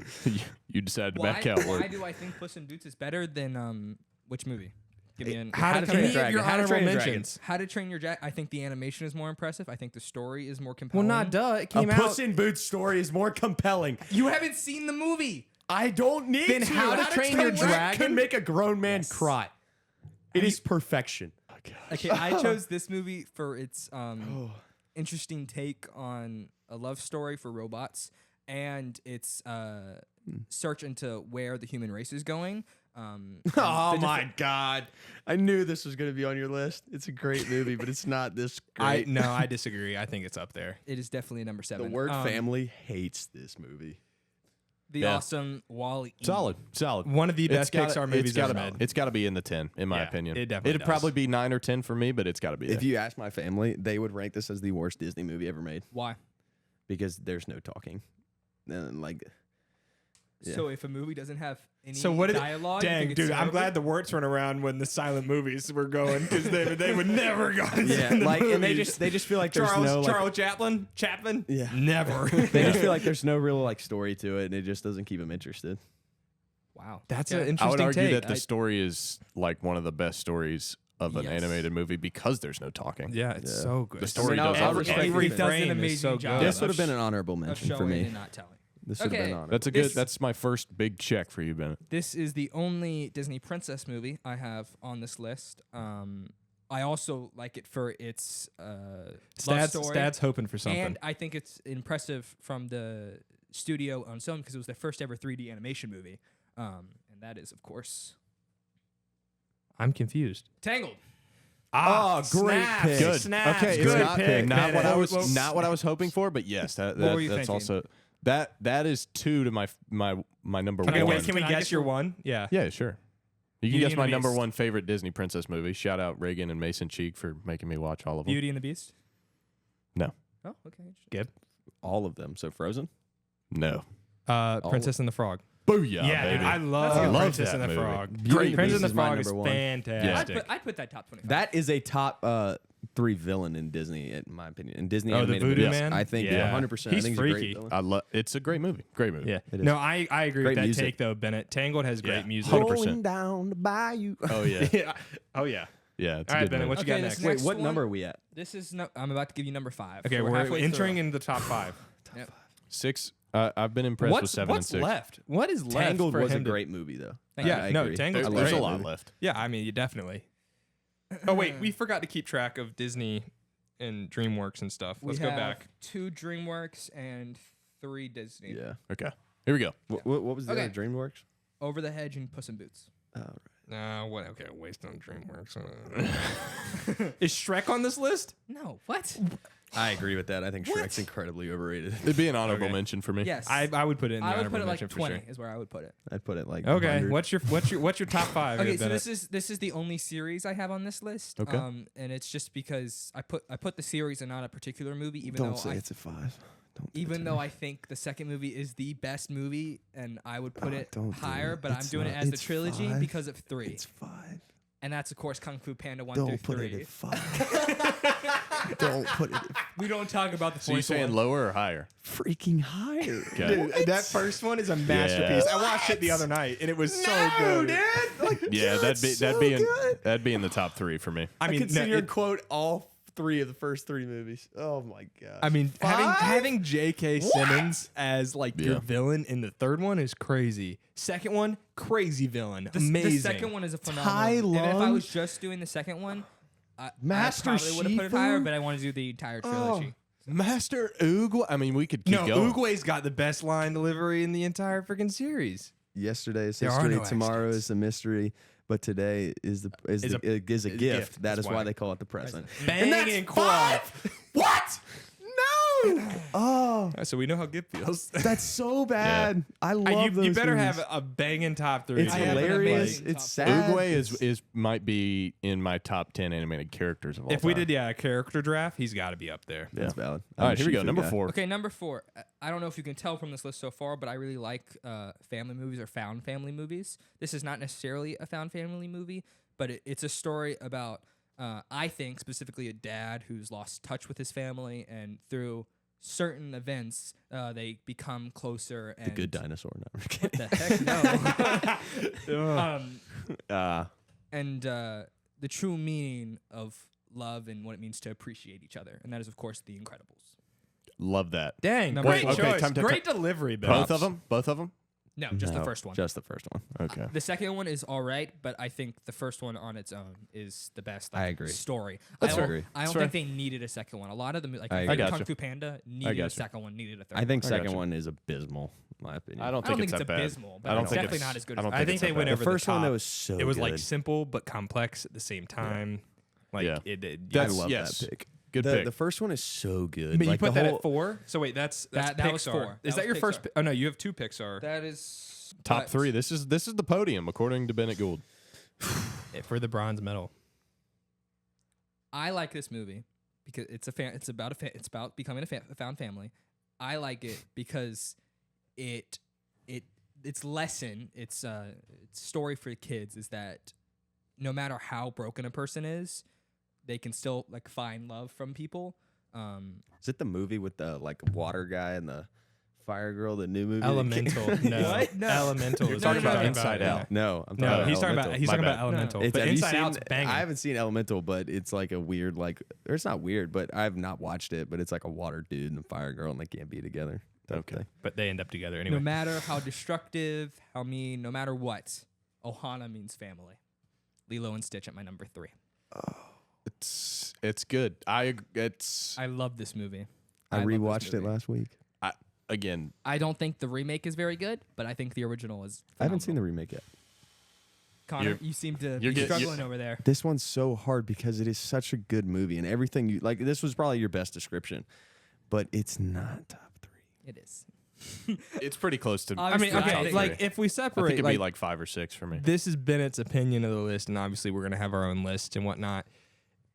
You decided to why, back out. why do I think Puss in Boots is better than which movie? Give me an How to Train a any of Dragon. your How to honorable Train a Dragon. mentions? How to Train Your Dragon. I think the animation is more impressive. I think the story is more Well, compelling. not duh. It A came out. Puss in Boots story is more compelling. You haven't seen the movie. I don't need Then to. How to Train Your Dragon can make a grown man cry. It is perfection. Okay, I chose this movie for its interesting take on a love story for robots and its search into where the human race is going. Oh the my God! I knew this was going to be on your list. It's a great movie, but it's not this great. I disagree. I think it's up there. It is definitely number 7. The word family hates this movie. The Yeah. awesome Wall-E. Solid. One of the best Pixar movies it's gotta, ever made. It's got to be in the 10, in my Yeah, opinion. it definitely It'd does. probably be 9 or 10 for me, but it's got to be there. If you ask my family, they would rank this as the worst Disney movie ever made Why? because there's no talking. And like, yeah. So if a movie doesn't have any So what did dialogue, you Dang, think it's dude, I'm terrible? glad the words weren't around when the silent movies were going because they would never go. yeah, in the like, and movies. they just feel like there's no like, Charles Chaplin, Yeah. never. they just feel like there's no real like story to it, and it just doesn't keep them interested. Wow. That's Okay. an I interesting would argue take. that the story is like one of the best stories of an Yes. animated movie because there's no talking. Yeah, it's Yeah. so good. The story I'll does respect everything. it. It does an frame is amazing so job. good. This would have been of an honorable of mention for showing me. and not telling. This would have Okay. been honorable. That's a This- good. That's my first big check for you, Bennett. This is the only Disney princess movie I have on this list. I also like it for its love story. Stad's hoping for something. And I think it's impressive from the studio on its own because it was their first ever 3D animation movie. And that is, of course, I'm confused. Tangled. Oh, great snaps, pick. Good. snaps, Okay, good it's not, pick, not what I Bennett. was not what I was hoping for, but yes, What were you that's thinking? also that is 2 to my number Okay, 1. wait, can we Can I guess guess your your- one? Yeah. Yeah, sure. You can Beauty guess and my the number Beast. 1 favorite Disney princess movie. Shout out Reagan and Mason Cheek for making me watch all of them. Beauty and the Beast. No. Oh, okay. interesting. Good. All of them. So Frozen. No. Princess and the Frog. Booyah, Yeah, baby. dude, I love I love Princess that and the movie. Frog. Beauty and the Princess and Beast the is my Frog is number one. fantastic. I'd put that top 25. That is a top 3 villain in Disney, in my opinion. In Disney Oh, the animated Voodoo movies, Man? I think Yeah. 100%. He's I think freaky. He's a great villain. It's a great movie. Great movie. Yeah. It No, I agree Great with that music. take though, Bennett. Tangled has great Yeah. music. 100%. Rolling down the bayou. Oh yeah. yeah. Oh yeah. Yeah, it's All a right, good Bennett, movie. what you Okay, got this next? Wait, Next what one? number are we at? This is I'm about to give you number 5. Okay, So we're halfway entering through. in the top 5. 6. I've been impressed with 7 and 6. left? What is left Tangled for was a him to- great movie, though. Thank Yeah, I no, agree. Tangled's I love There's great. a that lot movie. left. Yeah, I mean, you definitely. Oh wait, we forgot to keep track of Disney and DreamWorks and stuff. We Let's go have back. 2 DreamWorks and 3 Disney. Yeah. Okay. Here we go. What was the Okay. other DreamWorks? Over the Hedge and Puss in Boots. Oh, right. What? Okay, waste on DreamWorks. Is Shrek on this list? No, what? I agree with that. I think Shrek's incredibly overrated. It'd be an honorable Okay. mention for me. Yes. I would put it in the I would honorable put it like mention for 20 sure. is where I would put it. I'd put it like Okay, 100. what's your top 5? Okay, here, so Bennett? this is the only series I have on this list. Okay. And it's just because I put the series and not a particular movie, even Don't though say I it's a 5. Don't do it even to though me. I think the second movie is the best movie, and I would put Oh, it don't do higher, it. but I'm It's doing it not- as the it's trilogy 5. because of 3, It's 5. and that's of course Kung Fu Panda 1 Don't through put 3. it at 5. Don't put it at We don't talk about the So you fourth saying one. lower or higher? freaking higher. Okay. Dude, that first one is a masterpiece. I watched it the other night and it was so good. Like, Yeah, dude, that'd be it's that'd so be in good. that'd be in the top 3 for me. I mean, could sit no, here it- and quote all 3 of the first 3 movies. Oh my gosh. I mean, Five? having J.K. Simmons as like your Yeah. villain in the third one is crazy. Second one, crazy villain, amazing. The second one is a phenomenal. Tai And if I Lung? was just doing the second one, Master I probably would have put it higher, Shifu? but I want to do the entire Oh. trilogy. Master Oogway. I mean, we could keep No, going. Oogway's got the best line delivery in the entire freaking series. Yesterday is There are history, no tomorrow accidents. is a mystery, but today is Is a gift. is a gift. That That's is why why. they call it the present. Bang and quad. What? No. Oh, So we know how gift feels. that's so bad. I love those you better movies. have a banging top 3. It's I have an hilarious. amazing It's top sad. Oogway is might be in my top 10 animated characters of all If we time. did a character draft, he's got to be up there. That's valid. All right, here we go. Shifu Number guy. 4. Okay, number 4. I don't know if you can tell from this list so far, but I really like family movies or found family movies. This is not necessarily a found family movie, but it's a story about, I think, specifically a dad who's lost touch with his family, and through certain events, they become closer. And The Good Dinosaur. No, I'm just What kidding. the heck? No. And the true meaning of love and what it means to appreciate each other, and that is, of course, The Incredibles. Love that. Dang, Number great four. choice. Okay, time to- Great delivery, Bill. Both of them? Both of them? No, just the No, first one. Just the first one. Okay. The second one is all right, but I think the first one on its own is the best. I agree. Story. That's I don't, fair. I don't That's think they needed a second one. A lot of them, like I Kung gotcha. Fu Panda, needed a gotcha. second one, needed a third. I think I second gotcha. one is abysmal. my opinion. I don't I don't think think it's it's that bad. abysmal, but I don't it's think definitely it's- not as good I as don't I think think it's they that went bad. over the first one top. that was so It was good. like simple but complex at the same time. Like Yeah. it I That's- love yes. that pick. Good the, pick. The first one is so good. But you like put the that whole, at 4. So wait, that's That Pixar. was 4. Is That that was your first? Pixar. Oh no, you have 2 Pixar That is Top but 3. This is the podium according to Bennett Gould. for the bronze medal. I like this movie because it's about becoming a found family. I like it because its lesson, its story for kids is that no matter how broken a person is, they can still like find love from people. Is it the movie with the like water guy and the fire girl? The new movie. that Elemental. came- No. What? No. Elemental. You're is talking what about you're Inside yeah. Out. No, I'm talking No, about he's talking Elemental. about My bad. Elemental. It's, But have you Inside seen, Out's banging. I haven't seen Elemental, but it's like a weird like. Or it's not weird, but I've not watched it. But it's like a water dude and a fire girl, and they can't be together. Okay. But they end up together anyway. No matter how destructive, how mean, no matter what, Ohana means family. Lilo and Stitch at my number 3. It's good. I love this movie. I love this rewatched it movie. last week. again. I don't think the remake is very good, but I think the original is. I haven't seen the phenomenal. remake yet. Connor, You're- you seem to you're be get- struggling over there. This one's so hard because it is such a good movie and everything you like. This was probably your best description, but it's not top 3. It is. It's pretty close to. I I mean, Top okay, three. like if we I think separate, it'd like, be like 5 or 6 for me. this is Bennett's opinion of the list, and obviously we're gonna have our own list and whatnot.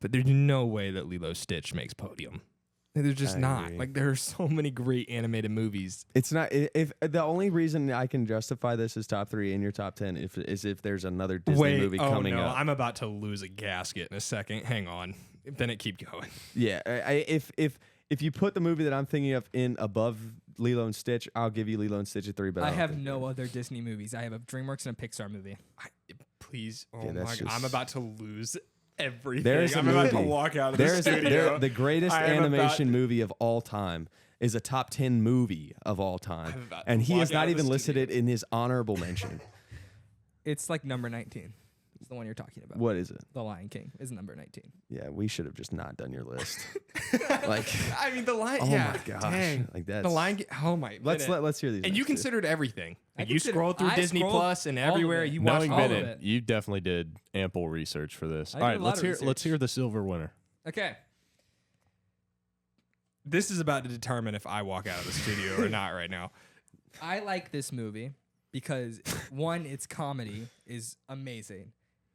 But there's no way that Lilo Stitch makes podium. There's just I not. agree. Like there are so many great animated movies. It's not. If the only reason I can justify this as top 3 in your top 10 is if there's another Disney movie coming up. I'm about to lose a gasket in a second. Hang on, Bennett, keep going. Yeah, if you put the movie that I'm thinking of in above Lilo and Stitch, I'll give you Lilo and Stitch at 3. But I don't have think no other Disney movies. I have a DreamWorks and a Pixar movie. Please, oh Yeah, my that's god, I'm just- about to lose everything. There's a I'm about to movie. walk out of There's the studio. the greatest I am animation about- movie of all time is a top 10 movie of all time, I'm about and to he walk has out not of the even listed studio. it in his honorable mention. It's like number 19. It's the one you're talking about. What is it? The Lion King is number 19. Yeah, we should have just not done your list. Like, I mean, the line. oh yeah, my gosh, dang. like that's The line. Oh my. Let's Bennett. let's hear these. And you next two. considered everything. I Like you considered- scrolled through I Disney scrolled Plus and all of everywhere. it. You watched Knowing all of Bennett, it. you definitely did ample research for this. I All did right, a lot of let's research. hear the silver winner. Okay. This is about to determine if I walk out of the studio or not right now. I like this movie because one, its comedy is amazing,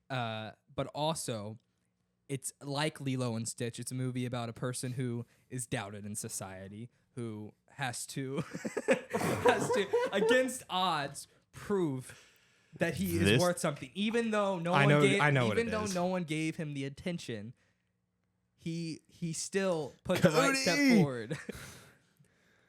but also it's like Lilo and Stitch. It's a movie about a person who is doubted in society, who has to against odds prove that he is This- worth something, even though I know what even it though is. no one gave him the attention. He still put the right step Cody! forward.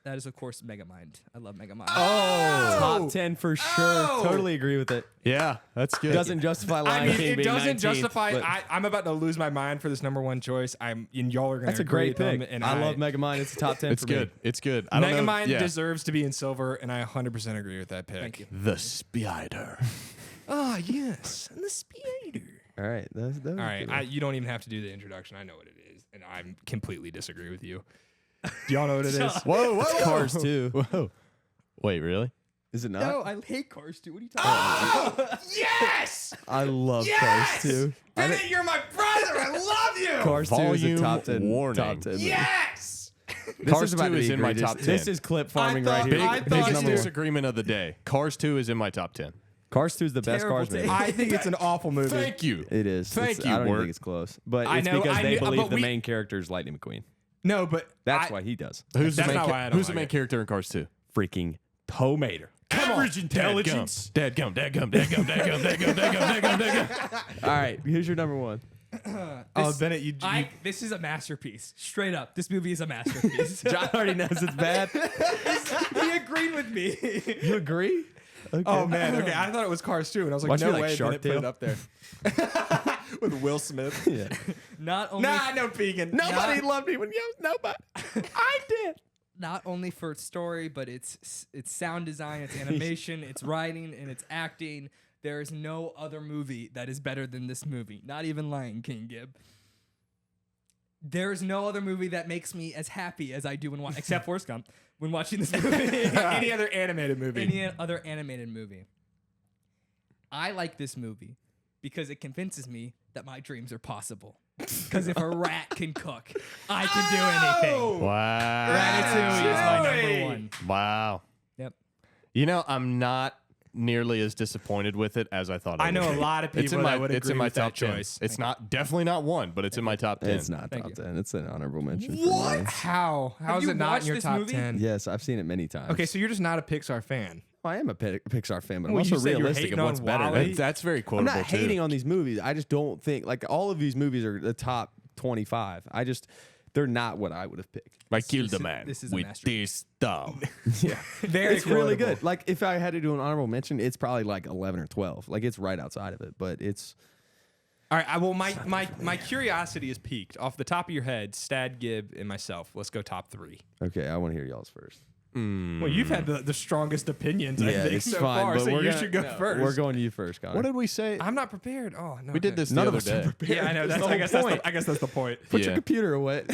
That is, of course, Megamind. I love Megamind. top 10 for sure. Oh! Totally agree with it. Yeah, that's good. Doesn't justify I Lion mean, King it being doesn't 19th, justify. but I'm about to lose my mind for this number one choice. And y'all are gonna. that's a agree great with them, pick. and I love Megamind. It's a top 10 It's for good. me. It's good. I don't know. Megamind Yeah. deserves to be in silver, and I 100% agree with that pick. Thank you. The Spider. Ah, yes, and the spider. All right, that was All a right, good one. you don't even have to do the introduction. I know what it is, and I completely disagree with you. Do y'all know what it is? Whoa, whoa, It's Cars 2. Whoa. Wait, really? Is it not? No, I hate Cars 2. What are you talking about? Yes, I love yes! Cars 2. I think you're my brother. I love you. Cars 2 is a Volume top 10. warning. Top 10 movie. Yes. This Cars is about 2 to is be in my egregious. top 10. This is clip farming thought- right here. I Big, thought biggest it- disagreement of the day. Cars 2 is in my top 10. Cars 2 is the best Terrible Cars movie. take. I think it's an awful movie. Thank you. It is. Thank It's- you, I don't even Wirt. think it's close. But I it's know, because I they knew- believe but the we- main character is Lightning McQueen. No, but That's why he does. Who's the That's main, not why I don't who's the like main it. character in Cars 2? Freaking Tomater. Average intelligence. Dadgum, dadgum, dadgum, dadgum, dadgum, dadgum, dadgum, dadgum. All right, here's your number 1. Oh, Bennett, you This is a masterpiece. Straight up, this movie is a masterpiece. John already knows it's bad. He agreed with me. You agree? Okay. Oh man, okay. I thought it was Cars 2, and I was like, Watch no me like way, Shark Bennett put Tale. it up there with Will Smith. Yeah. Not only Nah, no vegan. Nobody loved me when you was nobody. I did. not only for its story, but its sound design, its animation, its writing, and its acting. There is no other movie that is better than this movie. Not even Lion King, Gib. There's no other movie that makes me as happy as I do when except Forrest Gump when watching this movie. Any other animated movie? Any other animated movie. I like this movie because it convinces me that my dreams are possible. Because if a rat can cook, I can do anything. Wow. Ratatouille is my number one. Wow. Yep. You know, I'm not nearly as disappointed with it as I thought I I know would a be. lot of people It's in my, that would it's agree in my with top that 10. choice. It's not definitely not one, but it's in my top 10. It's not Thank top you. 10. It's an honorable mention for me. What? How? How is you it not watched in your this top movie? 10? Yes, I've seen it many times. Okay, so you're just not a Pixar fan. I am a Pixar fan, but I'm Well, you also said you were realistic hating of what's on better. WALL-E. That's very I'm quotable not too. hating on these movies. I just don't think like all of these movies are the top 25. They're not what I would have picked. I killed the man this is a with masterpiece. this thumb. Yeah, Very it's really quotable. good. Like if I had to do an honorable mention, it's probably like 11 or 12. Like it's right outside of it, but it's All right, well, my curiosity is piqued. Off the top of your head, Stad, Gibb, and myself. Let's go top 3. okay. I want to hear y'all's first. Well, you've had the strongest opinions, I think, it's so fine, far, but so we're you gonna- should go no, first. We're going to you first, Connor. What did we say? I'm not prepared. Oh, no. We did this the None of other us are day. prepared. Yeah, I know. That's That's, the I, guess whole that's point. the, I guess that's the point. Put Yeah. your computer away.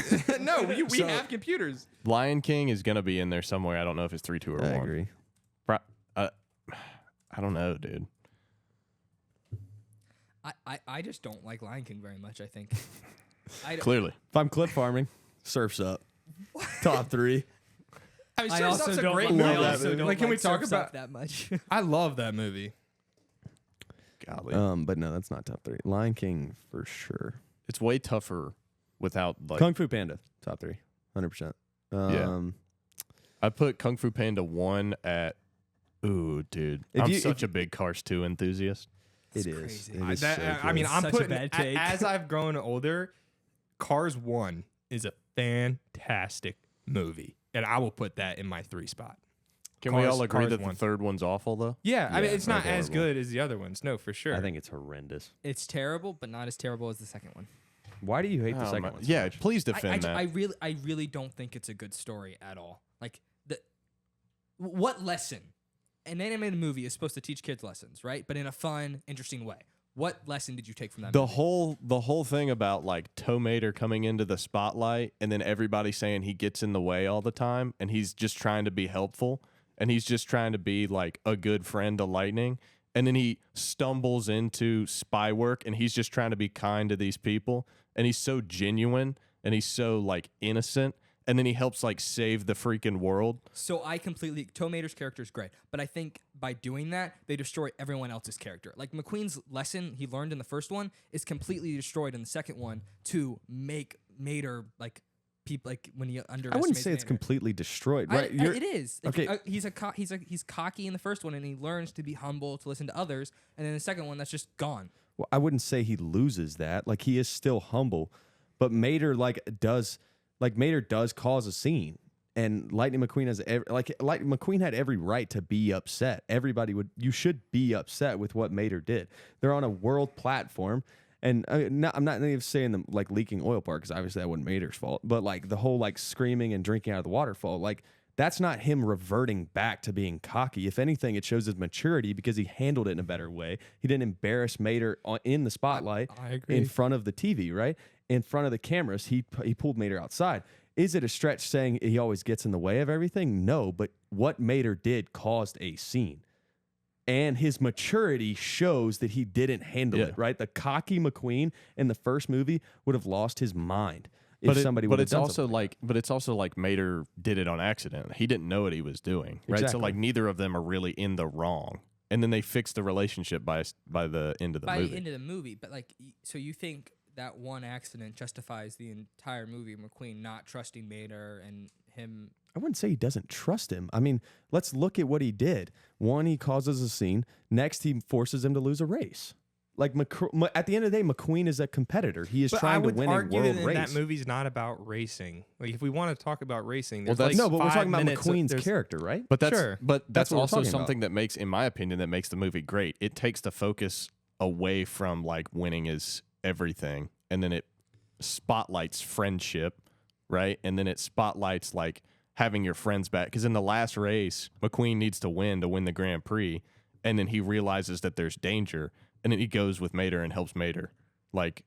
No, we have computers. Lion King is going to be in there somewhere. I don't know if it's 3, 2, or 1. I agree. I don't know, dude. I just don't like Lion King very much, I think. Clearly. If I'm clip farming, Surf's Up. Top 3. I mean, I Surf's also Up's a don't great like, movie. I also don't Like, can we like talk Surf's about Up that much? I love that movie. Golly. But no, that's not top 3. Lion King for sure. It's way tougher without like. Kung Fu Panda, top 3. 100%. I put Kung Fu Panda 1 at. Ooh, dude. I'm such a big Cars 2 enthusiast. It It's is. crazy. It is That- so I mean, good. I'm Such a putting bad take. as I've grown older, Cars 1 is a fantastic movie, and I will put that in my 3 spot. Can we Cars- all agree Cars that 1. the third one's awful, though? Yeah, I mean, Yeah, it's not that's as horrible. good as the other ones. No, for sure. I think it's horrendous. It's terrible, but not as terrible as the second one. Why do you hate the Oh, second my- one? so yeah, much? please defend that. I really don't think it's a good story at all. Like what lesson? An animated movie is supposed to teach kids lessons, right? But in a fun, interesting way. What lesson did you take from that the movie? whole thing about like Tomater coming into the spotlight and then everybody saying he gets in the way all the time and he's just trying to be helpful and he's just trying to be like a good friend to Lightning and then he stumbles into spy work and he's just trying to be kind to these people and he's so genuine and he's so like innocent and then he helps like save the freaking world. So Tomater's character is great, but I think by doing that, they destroy everyone else's character. Like McQueen's lesson he learned in the first one is completely destroyed in the second one to make Mater like people like when he underestimates. I wouldn't say it's Mater. completely destroyed, I- right? You're- it is. okay. He's cocky in the first one, and he learns to be humble, to listen to others. And then the second one, that's just gone. Well, I wouldn't say he loses that. Like he is still humble, but Mater does cause a scene, and Lightning McQueen McQueen had every right to be upset. You should be upset with what Mater did. They're on a world platform, and I'm not even saying them like leaking oil part because obviously that wasn't Mater's fault, but like the whole like screaming and drinking out of the waterfall, like that's not him reverting back to being cocky. If anything, it shows his maturity because he handled it in a better way. He didn't embarrass Mater in the spotlight I agree. in front of the TV, right? In front of the cameras, he pulled Mater outside. Is it a stretch saying he always gets in the way of everything? No, but what Mater did caused a scene. And his maturity shows that he didn't handle Yeah. it, right? The cocky McQueen in the first movie would have lost his mind if somebody would but have it's done also something. like Mater did it on accident. He didn't know what he was doing, right? So Exactly. like neither of them are really in the wrong, and then they fix the relationship by the end of the By movie. the end of the movie, but like, so you think that one accident justifies the entire movie? McQueen not trusting Mater and him. I wouldn't say he doesn't trust him. I mean, let's look at what he did. One, he causes a scene. Next, he forces him to lose a race. Like at the end of the day, McQueen is a competitor. He is But I trying to would win a argue world that race. that movie's not about racing. Like, if we want to talk about racing, Well, there's that's- like No, but we're 5 talking about minutes of- McQueen's there's- character, right? But that's Sure. but that's what we're also talking about. something that makes, in my opinion, that makes the movie great. It takes the focus away from like winning is everything, and then it spotlights friendship, right? And then it spotlights like having your friends back. Because in the last race, McQueen needs to win the Grand Prix, and then he realizes that there's danger, and then he goes with Mater and helps Mater. Like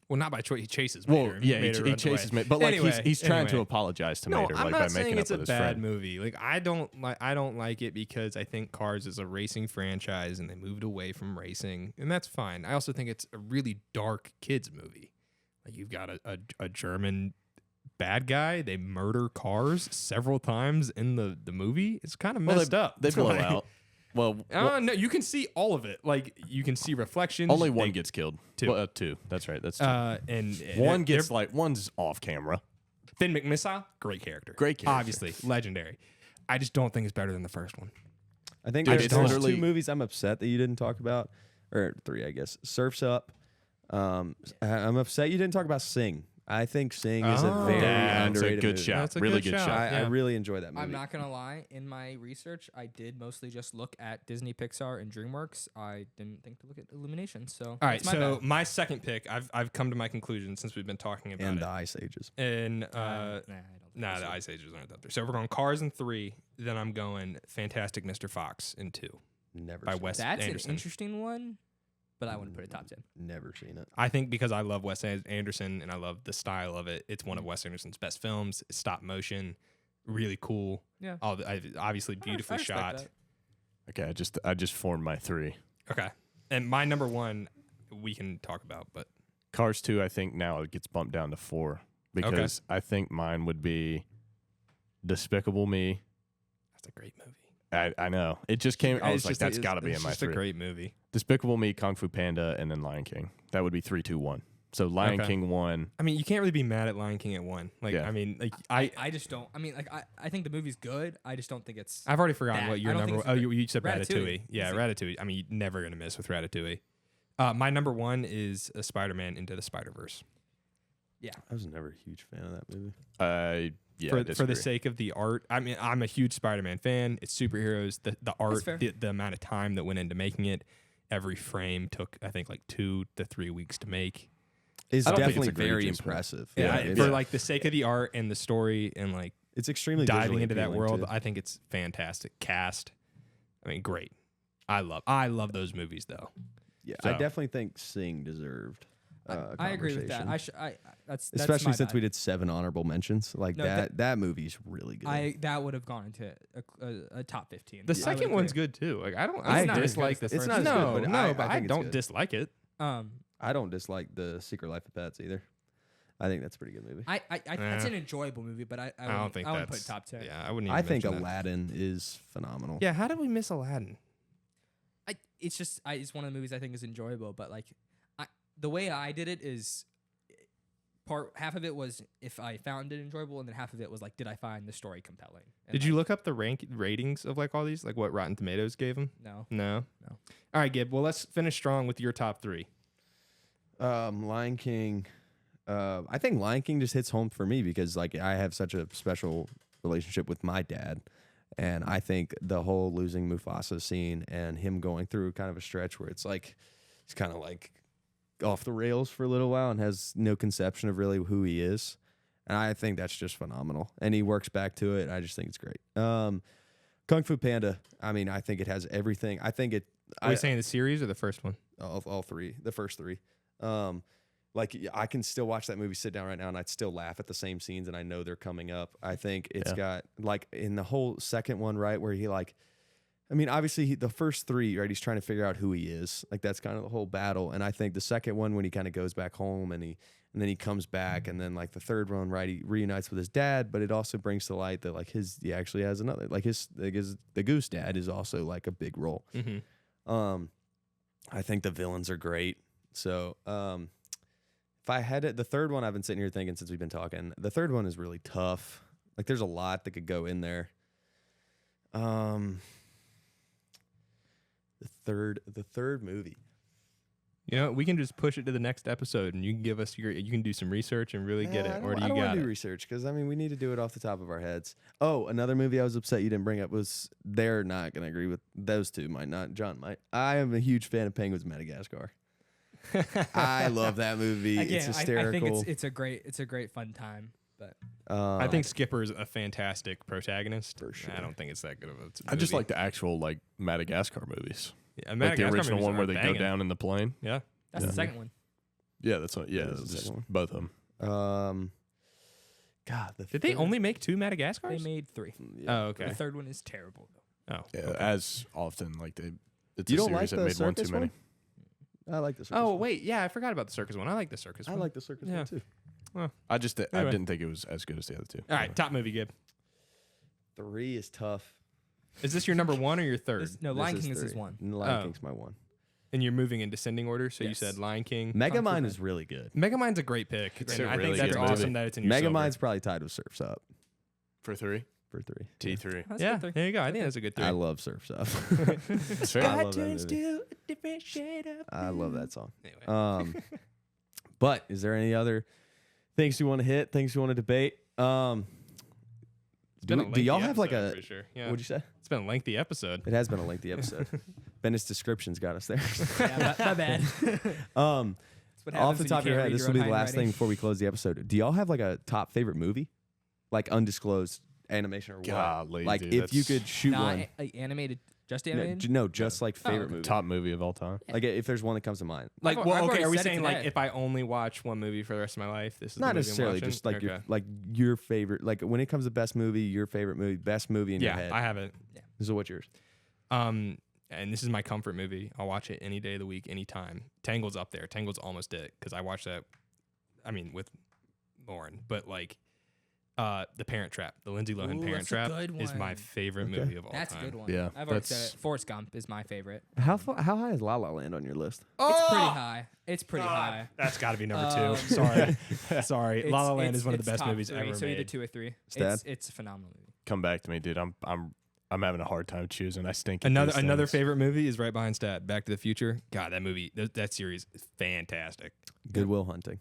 Well, not by choice. He chases Well, Mater. yeah, Mater he runs chases away. Mater, but like Anyway, he's trying to anyway. apologize to No, Mater, I'm like not by saying making up it's with a his bad friend. movie. Like I don't like it because I think Cars is a racing franchise and they moved away from racing, and that's fine. I also think it's a really dark kids movie. Like you've got a German bad guy. They murder cars several times in the movie. It's kind of messed up. They blow Like, out. Well, no, you can see all of it. Like you can see reflections. only one gets killed. Two. Well, two. That's right. That's two. And One gets like one's off camera. Finn McMissile, great character. Great character. Obviously, legendary. I just don't think it's better than the first one. I think Dude, there's it's two literally- movies I'm upset that you didn't talk about, or 3, I guess. Surf's Up. I'm upset you didn't talk about Sing. I think Sing is a very That's a underrated good movie. shot. That's a Really good good shot. shot. I really enjoy that movie. I'm not gonna lie. In my research, I did mostly just look at Disney, Pixar, and DreamWorks. I didn't think to look at Illumination. So All right, that's my so bad. my second pick, I've come to my conclusion since we've been talking about And it. the Ice Ages. And Nah, I don't think nah, so. the Ice Ages aren't up there. So we're going Cars in 3. Then I'm going Fantastic Mr. Fox in 2 Never by seen Wes it. That's Anderson. an interesting one, but I wouldn't put it top 10. Never seen it. I think because I love Wes Anderson and I love the style of it, it's one of Wes Anderson's best films. It's stop motion, really cool. Yeah. Obviously beautifully I respect shot. that. Okay, I just formed my 3. Okay. And my number 1 we can talk about, but Cars 2, I think now it gets bumped down to 4 because I think mine would be Despicable Me. that's a great movie. I know. It just came. I was It's like, just that's got to be in my It's 3. a great movie. Despicable Me, Kung Fu Panda, and then Lion King. That would be 3, 2, 1. So Lion Okay. King 1. I mean, you can't really be mad at Lion King at 1. Like, Yeah. I mean, like I just don't. I mean, like I think the movie's good. I just don't think it's. I've already forgotten Bad. what your I don't number. think it's Oh, good. you said Ratatouille. Ratatouille. Yeah, Easy. Ratatouille. I mean, you're never gonna miss with Ratatouille. My number 1 is a Spider-Man Into the Spider-Verse. I was never a huge fan of that movie. Yeah, for I the disagree. sake of the art. I mean, I'm a huge Spider-Man fan. It's superheroes. The art, fair. the amount of time that went into making it. Every frame took, I think, like 2 to 3 weeks to make. It's I don't think it's definitely very egregious, but- impressive. Yeah, it's, for like the sake of the art and the story and like it's extremely diving visually into that appealing, world, too. I think it's fantastic. Cast, I mean, great. I love those movies though. Yeah, So- I definitely think Sing deserved. I agree with that. conversation. That's Especially my since bad. we did 7 honorable mentions. Like No, that movie's really good. That would have gone into a top 15. The I would second one's agree. good too. Like I don't I dislike dislike this. It's not as no, good, but no, I but I think it's don't good. dislike it. I don't dislike the Secret Life of Pets either. I think that's a pretty good movie. That's an enjoyable movie, but I don't think wouldn't that's put it top 10. Yeah, I wouldn't. Even I think mention that. Aladdin is phenomenal. Yeah, how did we miss Aladdin? It's just it's one of the movies I think is enjoyable, but like the way I did it is half of it was if I found it enjoyable, and then half of it was like, did I find the story compelling? And Did you look up the ratings of like all these, like what Rotten Tomatoes gave them? No. No. No. All right, Gib. Well, let's finish strong with your top 3. Lion King. I think Lion King just hits home for me because like I have such a special relationship with my dad, and I think the whole losing Mufasa scene and him going through kind of a stretch where it's like he's kind of like off the rails for a little while and has no conception of really who he is, and I think that's just phenomenal. And he works back to it. I just think it's great. Kung Fu Panda. I mean, I think it has everything. I think it. Are you saying the series or the first one? All 3, the first 3. Like I can still watch that movie, sit down right now, and I'd still laugh at the same scenes, and I know they're coming up. I think it's got like in the whole second one, right, where he like, I mean, obviously the first 3, right, he's trying to figure out who he is. Like that's kind of the whole battle. And I think the second one, when he kind of goes back home and then he comes back, and then like the third one, right, he reunites with his dad, but it also brings to light that like he actually has another, like the Goose dad is also like a big role. Mm-hmm. I think the villains are great. So, if I had it, the third one I've been sitting here thinking since we've been talking, the third one is really tough. Like there's a lot that could go in there. The third movie. You know, we can just push it to the next episode, and you can give us you can do some research and really get it. Or do I you don't got want to it? do research because I mean we need to do it off the top of our heads. Oh, another movie I was upset you didn't bring up was they're not going to agree with those two. Might not. John might. I am a huge fan of Penguins of Madagascar. I love that movie. Again, it's hysterical. I think it's a great fun time. But I think Skipper's a fantastic protagonist. For sure. I don't think it's that good of a movie. I just like the actual like Madagascar movies, yeah, like the Madagascar original movies one are where they banging. go down in the plane. Yeah. that's the second one. Yeah, that's what. Yeah, That was the just second both of them. God, Did they only make 2 Madagascars? They made 3. Oh, okay. The third one is terrible. Oh, Yeah, okay. as often it's You a don't series like that the made one too circus many. one? I like the circus. Oh, one. wait. Yeah, I forgot about the circus one. I like the circus I one. like the circus Yeah. one too. I just I Anyway. didn't think it was as good as the other two. All right, top movie, Gib. 3 is tough. Is this your number 1 or your third? No, This Lion King is 3. his 1. Lion Oh. King's my 1. And you're moving in descending order, so you Yes. said Lion King. Megamind is really good. Megamind's a great pick. It's and a I really think that's good awesome movie. that it's in your Megamind's probably tied with Surf's Up For 3, for 3. T3. That's Yeah, a good 3. there you go. I think that's a good 3. I love Surf's Up. It's fair. I love that movie. to a different shade of I love that song. Anyway. But is there any other things you want to hit? Things you want to debate? It's been a Do y'all lengthy have like episode, a? for sure. Yeah. What'd you say? It's been a lengthy episode. It has been a lengthy episode. Bennett's descriptions got us there. Yeah, my bad. Um, That's what off happens the when you top of your can't head, read this your will be own the last thing handwriting. before we close the episode. Do y'all have like a top favorite movie, like undisclosed animation or what? Golly, Like dude, if you that's could shoot Not one, animated, just no, animated. just like favorite okay. movie. top movie of all time. Like if there's one that comes to mind. Like, I've well, okay, already are we said it saying like today. if I only watch one movie for the rest of my life, this is the Not movie I'm necessarily, watching? just like Okay. your favorite. Like when it comes to best movie, your favorite movie, best movie in your Yeah, head. I have it. So what's yours? And this is my comfort movie. I'll watch it any day of the week, anytime. Tangled's up there. Tangled's almost it because I watched that. I mean, with Lauren, but like, The Parent Trap, the Lindsay Lohan Ooh, Parent that's a Trap good is my one. favorite Okay. movie of all That's a time. good one. Yeah, I've already said that's- it. Forrest Gump is my favorite. How high is La La Land on your list? It's pretty high. It's pretty high. That's got to be number 2. Um, Sorry. La La Land is one of the best top movies 3, ever so either made. 2 or 3. Stat? It's a phenomenal movie. Come back to me, dude. I'm having a hard time choosing. I stink. At Another these another things. favorite movie is right behind Stat, Back to the Future. God, that movie, that series is fantastic. Goodwill Hunting.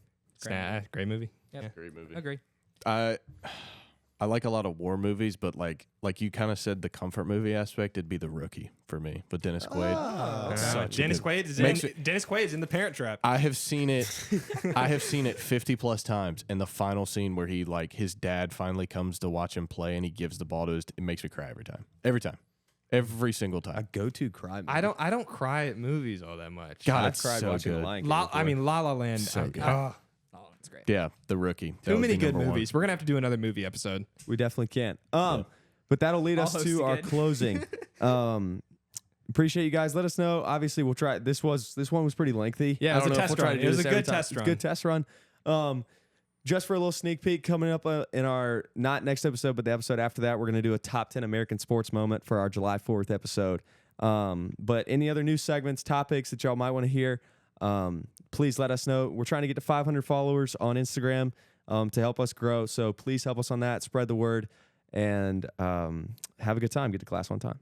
Great movie. Yep. Great movie. Agree. I like a lot of war movies, but like you kind of said, the comfort movie aspect, it'd be The Rookie for me with Dennis Quaid. Oh, Such a Dennis good- Quaid is in The Parent Trap. I have seen it. I have seen it 50 plus times. And the final scene where he his dad finally comes to watch him play and he gives the ball to it makes me cry every time. Every single time. A go-to crime. I don't cry at movies all that much. God, I've it's cried so watching good. Lion King. La La Land. So good. Oh, it's great. Yeah, The Rookie. That Too would many be good number one. movies. We're gonna have to do another movie episode. We definitely can. But that'll lead us All to our hosted. closing. Appreciate you guys. Let us know. Obviously, we'll try. This one was pretty lengthy. Yeah, I it was don't a know if test we'll try run. to It do was this a every good time. test It's a run. good test run. Just for a little sneak peek, coming up in our not next episode, but the episode after that, we're going to do a top 10 American sports moment for our July 4th episode. But any other news segments, topics that y'all might want to hear, please let us know. We're trying to get to 500 followers on Instagram to help us grow. So please help us on that. Spread the word and have a good time. Get to class on time.